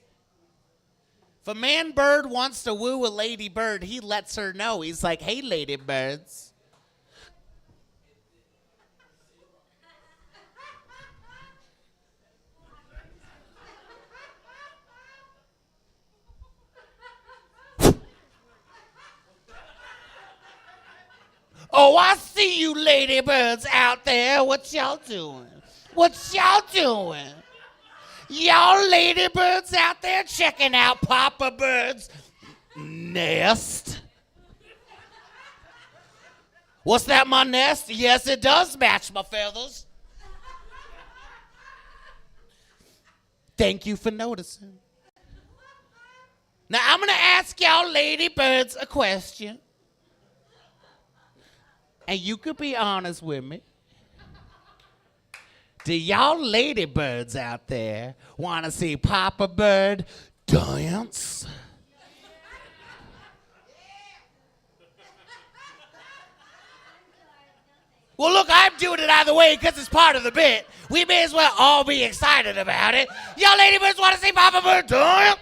Speaker 11: If a man bird wants to woo a lady bird, he lets her know. He's like, hey, lady birds. Oh, I see you ladybirds out there. What y'all doing? Y'all ladybirds out there checking out Papa Bird's nest? What's that, my nest? Yes, it does match my feathers. Thank you for noticing. Now, I'm going to ask y'all ladybirds a question. And you could be honest with me. Do y'all ladybirds out there want to see Papa Bird dance? Well, look, I'm doing it either way because it's part of the bit. We may as well all be excited about it. Y'all ladybirds want to see Papa Bird dance?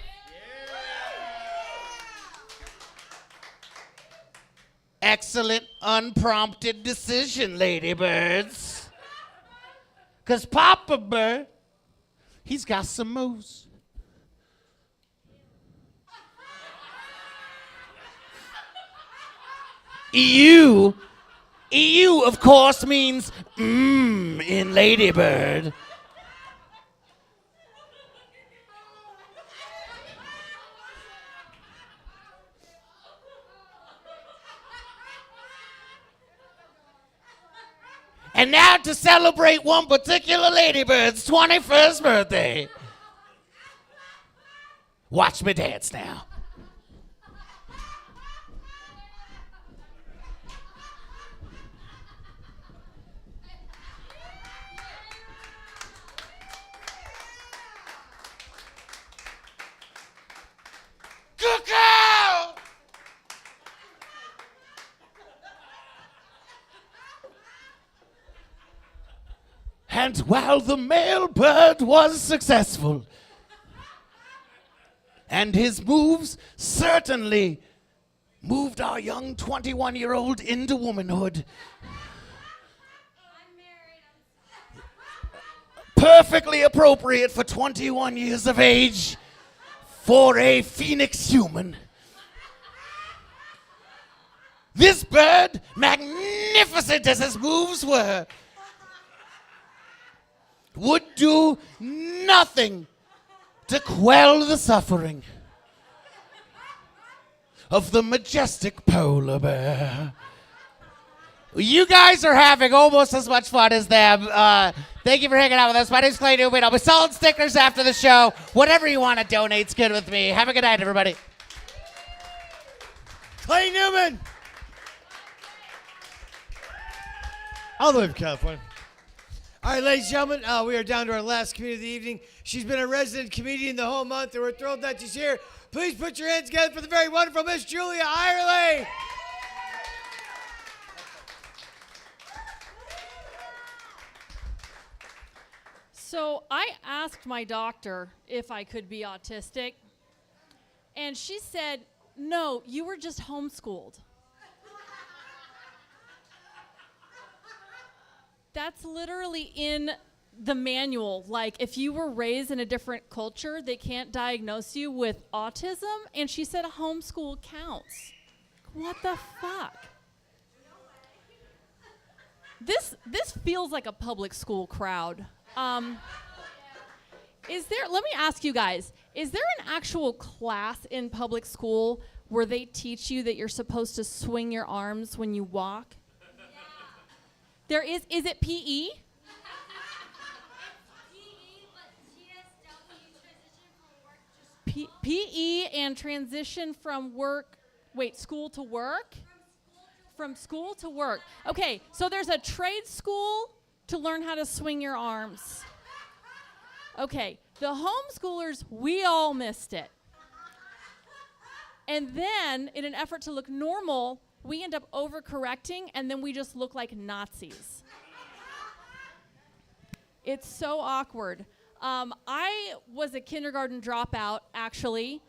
Speaker 11: Excellent unprompted decision, ladybirds. Because Papa Bird, he's got some moves. EU, of course, means in ladybird. And now to celebrate one particular ladybird's 21st birthday. Watch me dance now. Cuckoo! And while the male bird was successful, and his moves certainly moved our young 21-year-old into womanhood, perfectly appropriate for 21 years of age, for a phoenix human. This bird, magnificent as his moves were, would do nothing to quell the suffering of the majestic polar bear. You guys are having almost as much fun as them. Thank you for hanging out with us. My name's Clay Newman. I'll be selling stickers after the show. Whatever you want to donate's good with me. Have a good night, everybody.
Speaker 9: Clay Newman. All the way from California. All right, ladies and gentlemen, we are down to our last comedian of the evening. She's been a resident comedian the whole month, and we're thrilled that she's here. Please put your hands together for the very wonderful Miss Julia Eyerly.
Speaker 12: So I asked my doctor if I could be autistic, and she said, no, you were just homeschooled. That's literally in the manual. Like, if you were raised in a different culture, they can't diagnose you with autism. And she said homeschool counts. What the fuck? This feels like a public school crowd. Let me ask you guys, is there an actual class in public school where they teach you that you're supposed to swing your arms when you walk? There is it PE? PE and transition from work, school to work? From school to work. Okay, so there's a trade school to learn how to swing your arms. Okay, the homeschoolers, we all missed it. And then, in an effort to look normal, we end up overcorrecting, and then we just look like Nazis. It's so awkward. I was a kindergarten dropout, actually.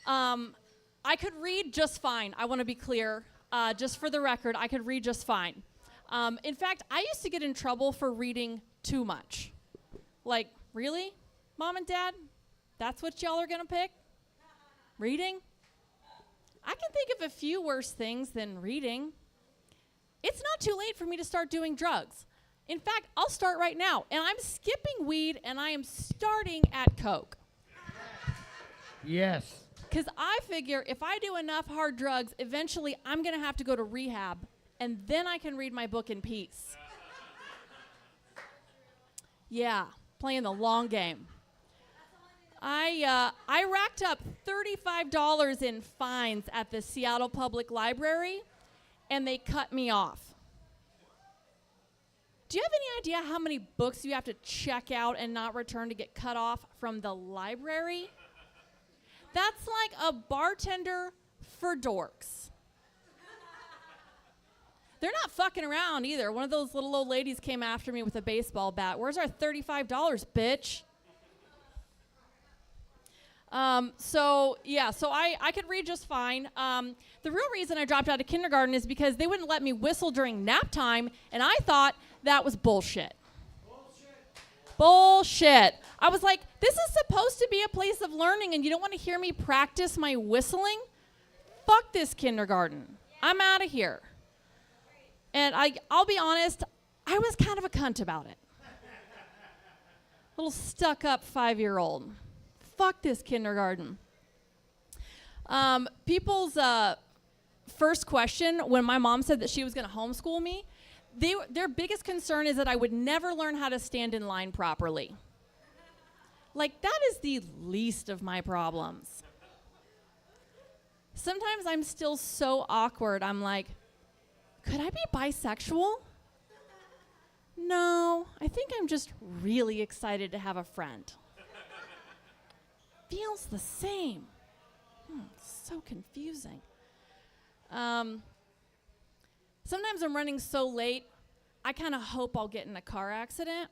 Speaker 12: I could read just fine. I want to be clear. Just for the record, I could read just fine. In fact, I used to get in trouble for reading too much. Like, really? Mom and Dad? That's what y'all are going to pick? Reading? I can think of a few worse things than reading. It's not too late for me to start doing drugs. In fact, I'll start right now. And I'm skipping weed, and I am starting at coke.
Speaker 9: Yes.
Speaker 12: Because I figure if I do enough hard drugs, eventually I'm going to have to go to rehab, and then I can read my book in peace. Yeah, playing the long game. I racked up $35 in fines at the Seattle Public Library, and they cut me off. Do you have any idea how many books you have to check out and not return to get cut off from the library? That's like a bartender for dorks. They're not fucking around either. One of those little old ladies came after me with a baseball bat. Where's our $35, bitch? So I could read just fine. The real reason I dropped out of kindergarten is because they wouldn't let me whistle during nap time, and I thought that was bullshit. Bullshit. I was like, this is supposed to be a place of learning, and you don't want to hear me practice my whistling? Fuck this kindergarten. I'm out of here. And I'll be honest, I was kind of a cunt about it. Little stuck-up 5-year-old. Fuck this kindergarten. People's first question when my mom said that she was going to homeschool me, their biggest concern is that I would never learn how to stand in line properly. Like, that is the least of my problems. Sometimes I'm still so awkward. I'm like, could I be bisexual? No, I think I'm just really excited to have a friend. Feels the same. So confusing. Sometimes I'm running so late, I kind of hope I'll get in a car accident.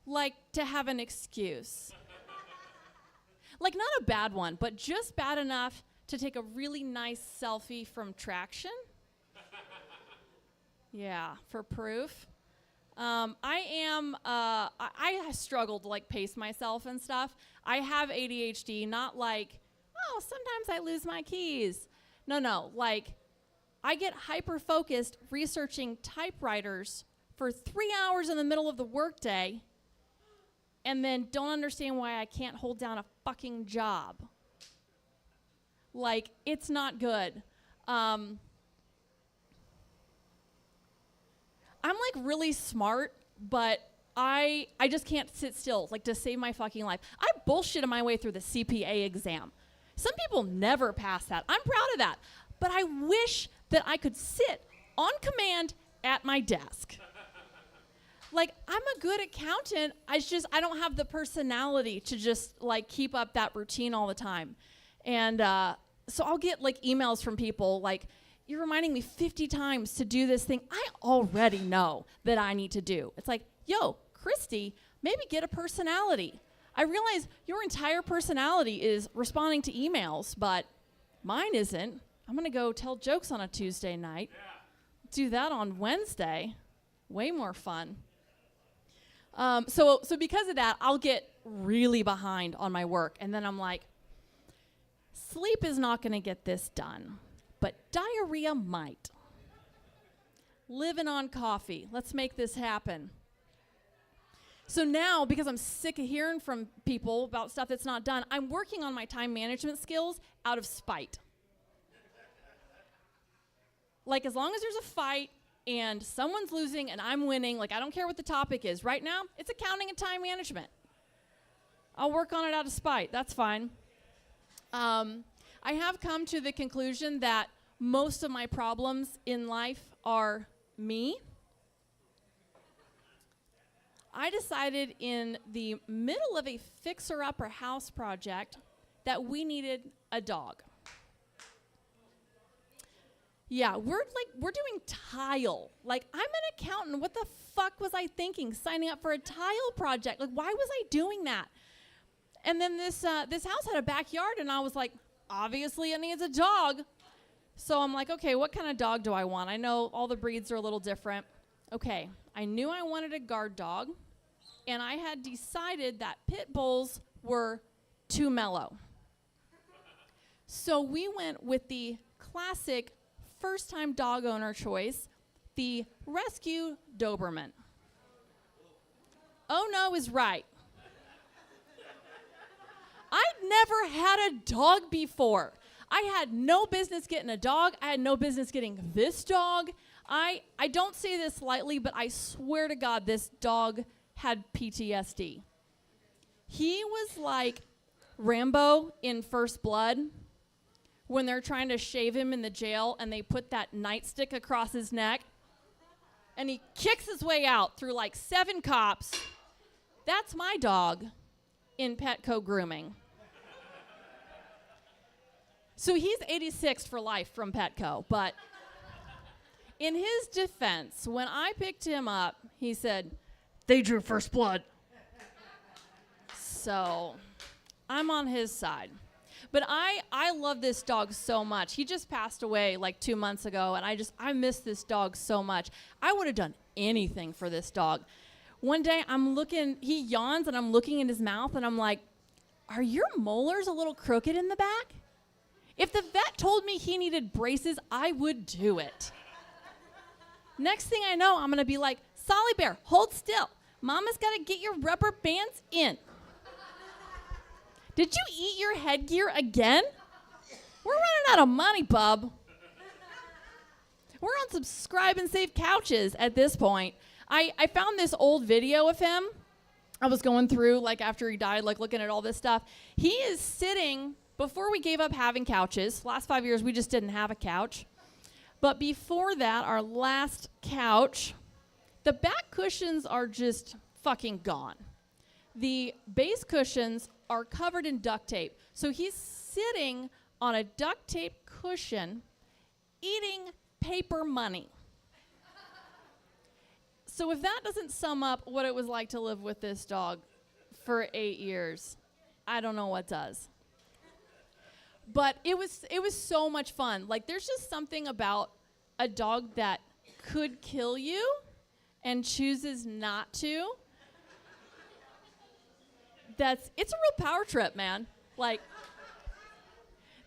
Speaker 12: Like, to have an excuse. Like, not a bad one, but just bad enough to take a really nice selfie from Traction. Yeah, for proof. I struggle to, like, pace myself and stuff. I have ADHD, not like, oh, sometimes I lose my keys. No, like, I get hyper-focused researching typewriters for 3 hours in the middle of the workday and then don't understand why I can't hold down a fucking job. Like, it's not good. I'm like really smart, but I just can't sit still, like, to save my fucking life. I bullshitted my way through the CPA exam. Some people never pass that. I'm proud of that. But I wish that I could sit on command at my desk. Like, I'm a good accountant. I don't have the personality to just, like, keep up that routine all the time. And so I'll get, like, emails from people like, you're reminding me 50 times to do this thing I already know that I need to do. It's like, yo, Christy, maybe get a personality. I realize your entire personality is responding to emails, but mine isn't. I'm going to go tell jokes on a Tuesday night. Yeah. Do that on Wednesday. Way more fun. So because of that, I'll get really behind on my work. And then I'm like, sleep is not going to get this done. But diarrhea might. Living on coffee. Let's make this happen. So now, because I'm sick of hearing from people about stuff that's not done, I'm working on my time management skills out of spite. Like, as long as there's a fight and someone's losing and I'm winning, like, I don't care what the topic is. Right now, it's accounting and time management. I'll work on it out of spite. That's fine. I have come to the conclusion that most of my problems in life are me. I decided in the middle of a fixer-upper house project that we needed a dog. Yeah, we're doing tile. Like, I'm an accountant. What the fuck was I thinking signing up for a tile project? Like, why was I doing that? And then this house had a backyard, and I was like, obviously it needs a dog. So I'm like, okay, what kind of dog do I want? I know all the breeds are a little different. Okay, I knew I wanted a guard dog, and I had decided that pit bulls were too mellow. So we went with the classic first-time dog owner choice, the Rescue Doberman. Oh no is right. I'd never had a dog before. I had no business getting a dog. I had no business getting this dog. I don't say this lightly, but I swear to God, this dog had PTSD. He was like Rambo in First Blood when they're trying to shave him in the jail and they put that nightstick across his neck and he kicks his way out through like 7 cops. That's my dog in Petco grooming. So he's 86 for life from Petco, but in his defense, when I picked him up, he said, they drew first blood. So I'm on his side. But I love this dog so much. He just passed away like 2 months ago, and I miss this dog so much. I would have done anything for this dog. One day I'm looking, he yawns, and I'm looking in his mouth, and I'm like, are your molars a little crooked in the back? If the vet told me he needed braces, I would do it. Next thing I know, I'm going to be like, Solly Bear, hold still. Mama's got to get your rubber bands in. Did you eat your headgear again? We're running out of money, bub. We're on subscribe and save couches at this point. I found this old video of him. I was going through, like, after he died, like, looking at all this stuff. He is sitting, before we gave up having couches, last 5 years we just didn't have a couch. But before that, our last couch, the back cushions are just fucking gone. The base cushions are covered in duct tape. So he's sitting on a duct tape cushion eating paper money. So if that doesn't sum up what it was like to live with this dog for 8 years, I don't know what does. But it was so much fun. Like, there's just something about a dog that could kill you and chooses not to. It's a real power trip, man. Like,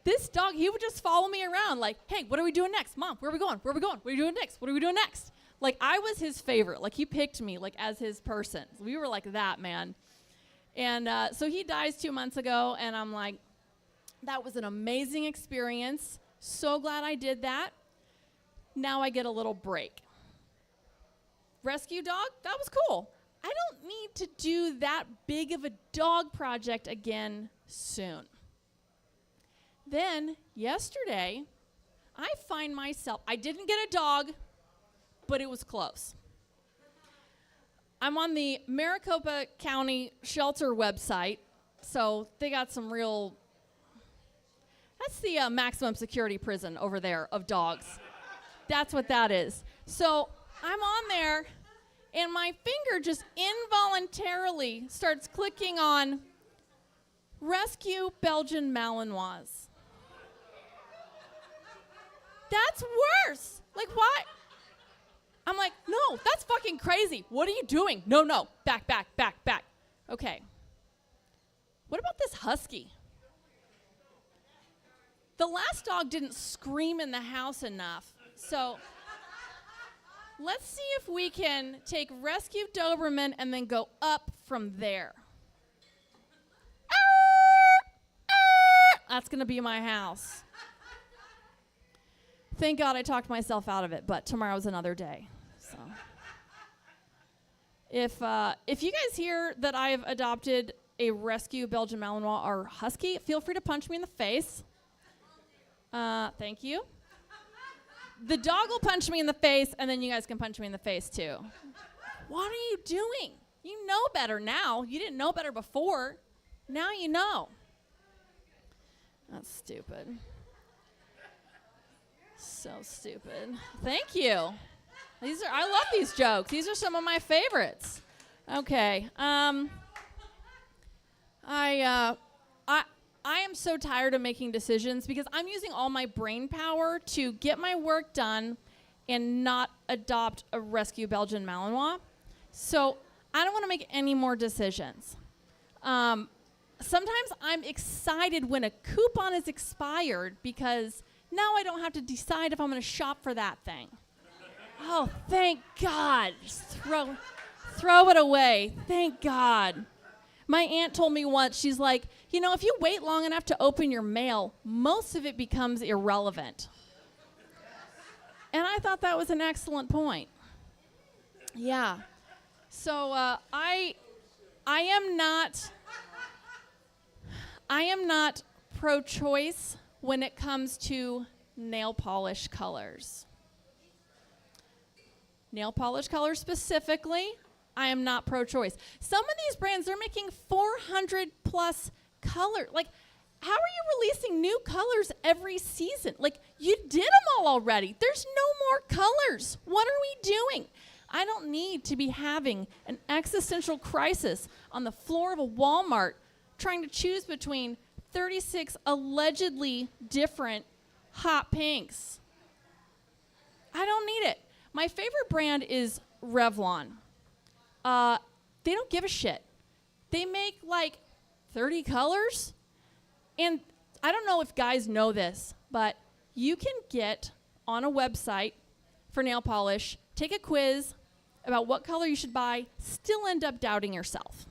Speaker 12: this dog, he would just follow me around like, hey, what are we doing next? Mom, where are we going? Where are we going? What are we doing next? What are we doing next? Like, I was his favorite. Like, he picked me, like, as his person. We were like that, man. And so he dies 2 months ago, and I'm like, that was an amazing experience. So glad I did that. Now I get a little break. Rescue dog, that was cool. I don't need to do that big of a dog project again soon. Then, yesterday, I find myself, I didn't get a dog, but it was close. I'm on the Maricopa County Shelter website, so they got some real, that's the maximum security prison over there of dogs. That's what that is. So I'm on there, and my finger just involuntarily starts clicking on Rescue Belgian Malinois. That's worse. Like, what? I'm like, no, that's fucking crazy. What are you doing? No, back. Okay. What about this husky? The last dog didn't scream in the house enough, so let's see if we can take Rescue Doberman and then go up from there. That's going to be my house. Thank God I talked myself out of it, but tomorrow's another day. So, if you guys hear that I've adopted a Rescue Belgian Malinois or Husky, feel free to punch me in the face. Thank you. The dog will punch me in the face, and then you guys can punch me in the face too. What are you doing? You know better now. You didn't know better before. Now you know. That's stupid. So stupid. Thank you. I love these jokes. These are some of my favorites. Okay. I am so tired of making decisions because I'm using all my brain power to get my work done and not adopt a Rescue Belgian Malinois. So I don't want to make any more decisions. Sometimes I'm excited when a coupon is expired because now I don't have to decide if I'm going to shop for that thing. Oh, thank God. Just throw it away. Thank God. My aunt told me once, she's like, you know, if you wait long enough to open your mail, most of it becomes irrelevant. And I thought that was an excellent point. Yeah. So I am not pro-choice when it comes to nail polish colors. Nail polish colors specifically, I am not pro-choice. Some of these brands, they're making 400 plus color. Like, how are you releasing new colors every season? Like, you did them all already. There's no more colors. What are we doing? I don't need to be having an existential crisis on the floor of a Walmart trying to choose between 36 allegedly different hot pinks. I don't need it. My favorite brand is Revlon. They don't give a shit. They make like 30 colors. And I don't know if guys know this, but you can get on a website for nail polish, take a quiz about what color you should buy, still end up doubting yourself.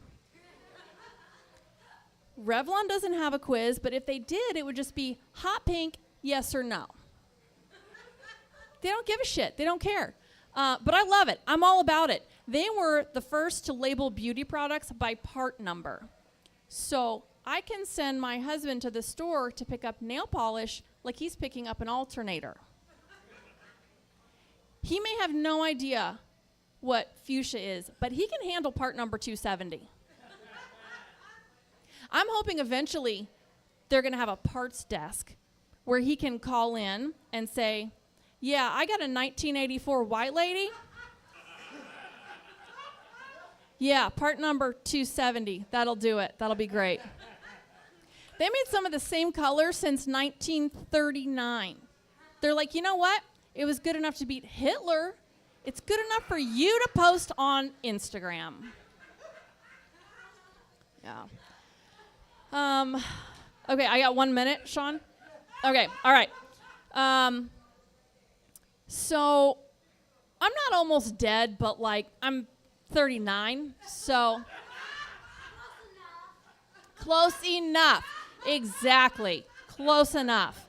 Speaker 12: Revlon doesn't have a quiz, but if they did, it would just be hot pink, yes or no. They don't give a shit. They don't care. But I love it. I'm all about it. They were the first to label beauty products by part number. So I can send my husband to the store to pick up nail polish like he's picking up an alternator. He may have no idea what fuchsia is, but he can handle part number 270. I'm hoping eventually they're going to have a parts desk where he can call in and say, yeah, I got a 1984 white lady. Yeah, part number 270. That'll do it. That'll be great. They made some of the same colors since 1939. They're like, you know what? It was good enough to beat Hitler. It's good enough for you to post on Instagram. Yeah. Okay, I got 1 minute, Sean. Okay, all right. So I'm not almost dead, but like I'm 39, so close enough. Exactly, close enough.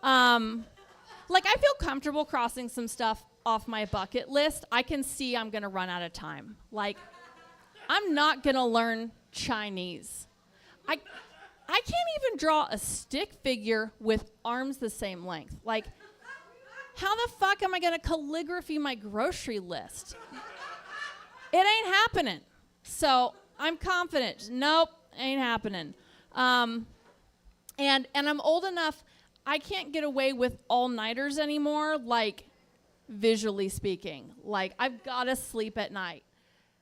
Speaker 12: Like I feel comfortable crossing some stuff off my bucket list. I can see I'm gonna run out of time. Like I'm not gonna learn Chinese. I can't even draw a stick figure with arms the same length. Like, how the fuck am I gonna calligraphy my grocery list? It ain't happening. So I'm confident. Nope, ain't happening. And I'm old enough, I can't get away with all-nighters anymore, like visually speaking. Like I've gotta sleep at night.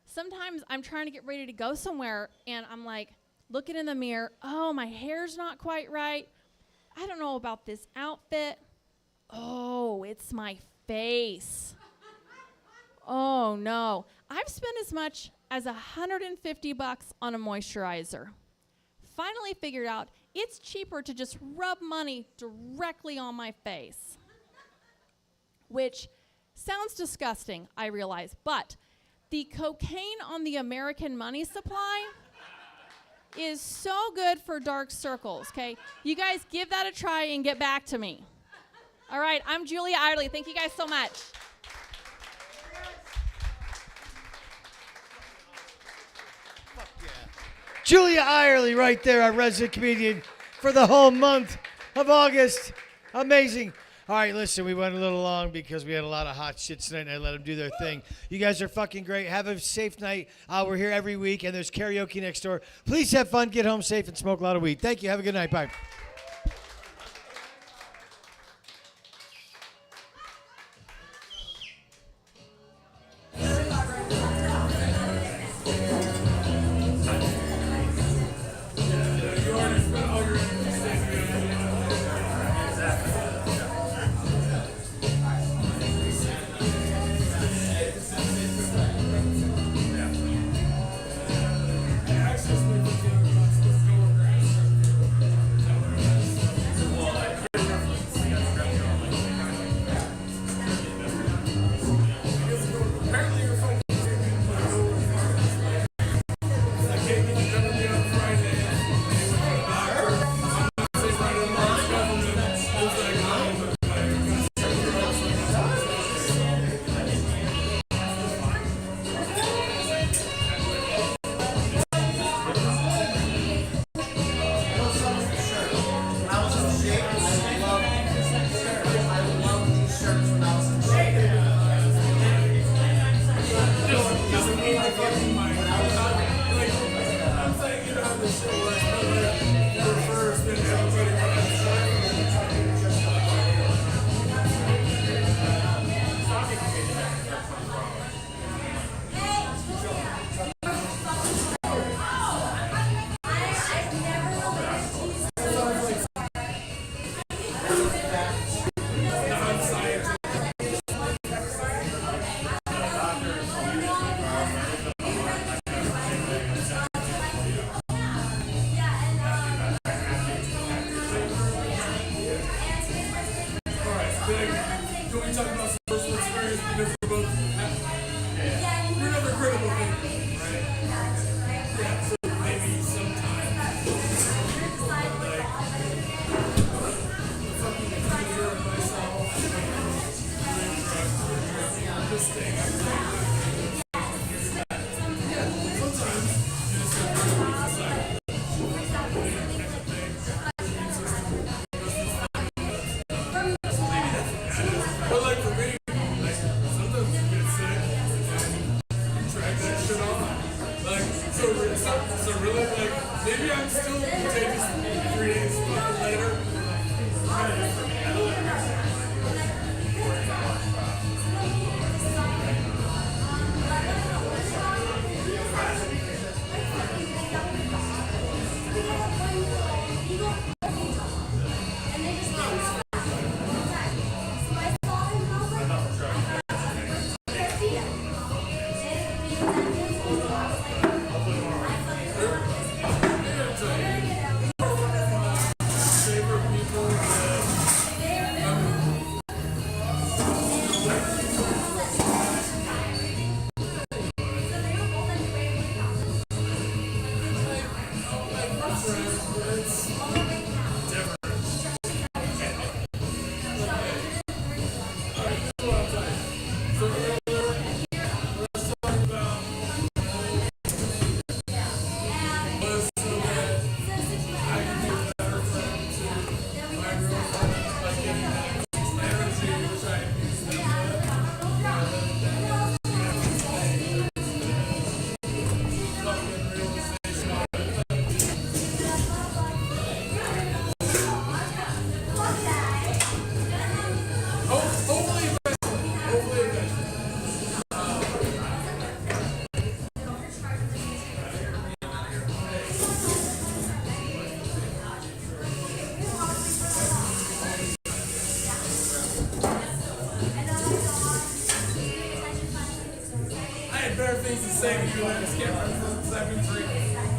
Speaker 12: Sometimes I'm trying to get ready to go somewhere and I'm like, looking in the mirror, oh, my hair's not quite right. I don't know about this outfit. Oh, it's my face. Oh, no. I've spent as much as $150 on a moisturizer. Finally figured out it's cheaper to just rub money directly on my face. Which sounds disgusting, I realize, but the cocaine on the American money supply is so good for dark circles, okay? You guys give that a try and get back to me. All right, I'm Julia Eyerly. Thank you guys so much.
Speaker 9: Julia Eyerly right there, our resident comedian for the whole month of August. Amazing. All right, listen, we went a little long because we had a lot of hot shit tonight, and I let them do their thing. You guys are fucking great. Have a safe night. We're here every week, and there's karaoke next door. Please have fun, get home safe, and smoke a lot of weed. Thank you. Have a good night. Bye.
Speaker 13: Better things to say to you on this camera. 7-3.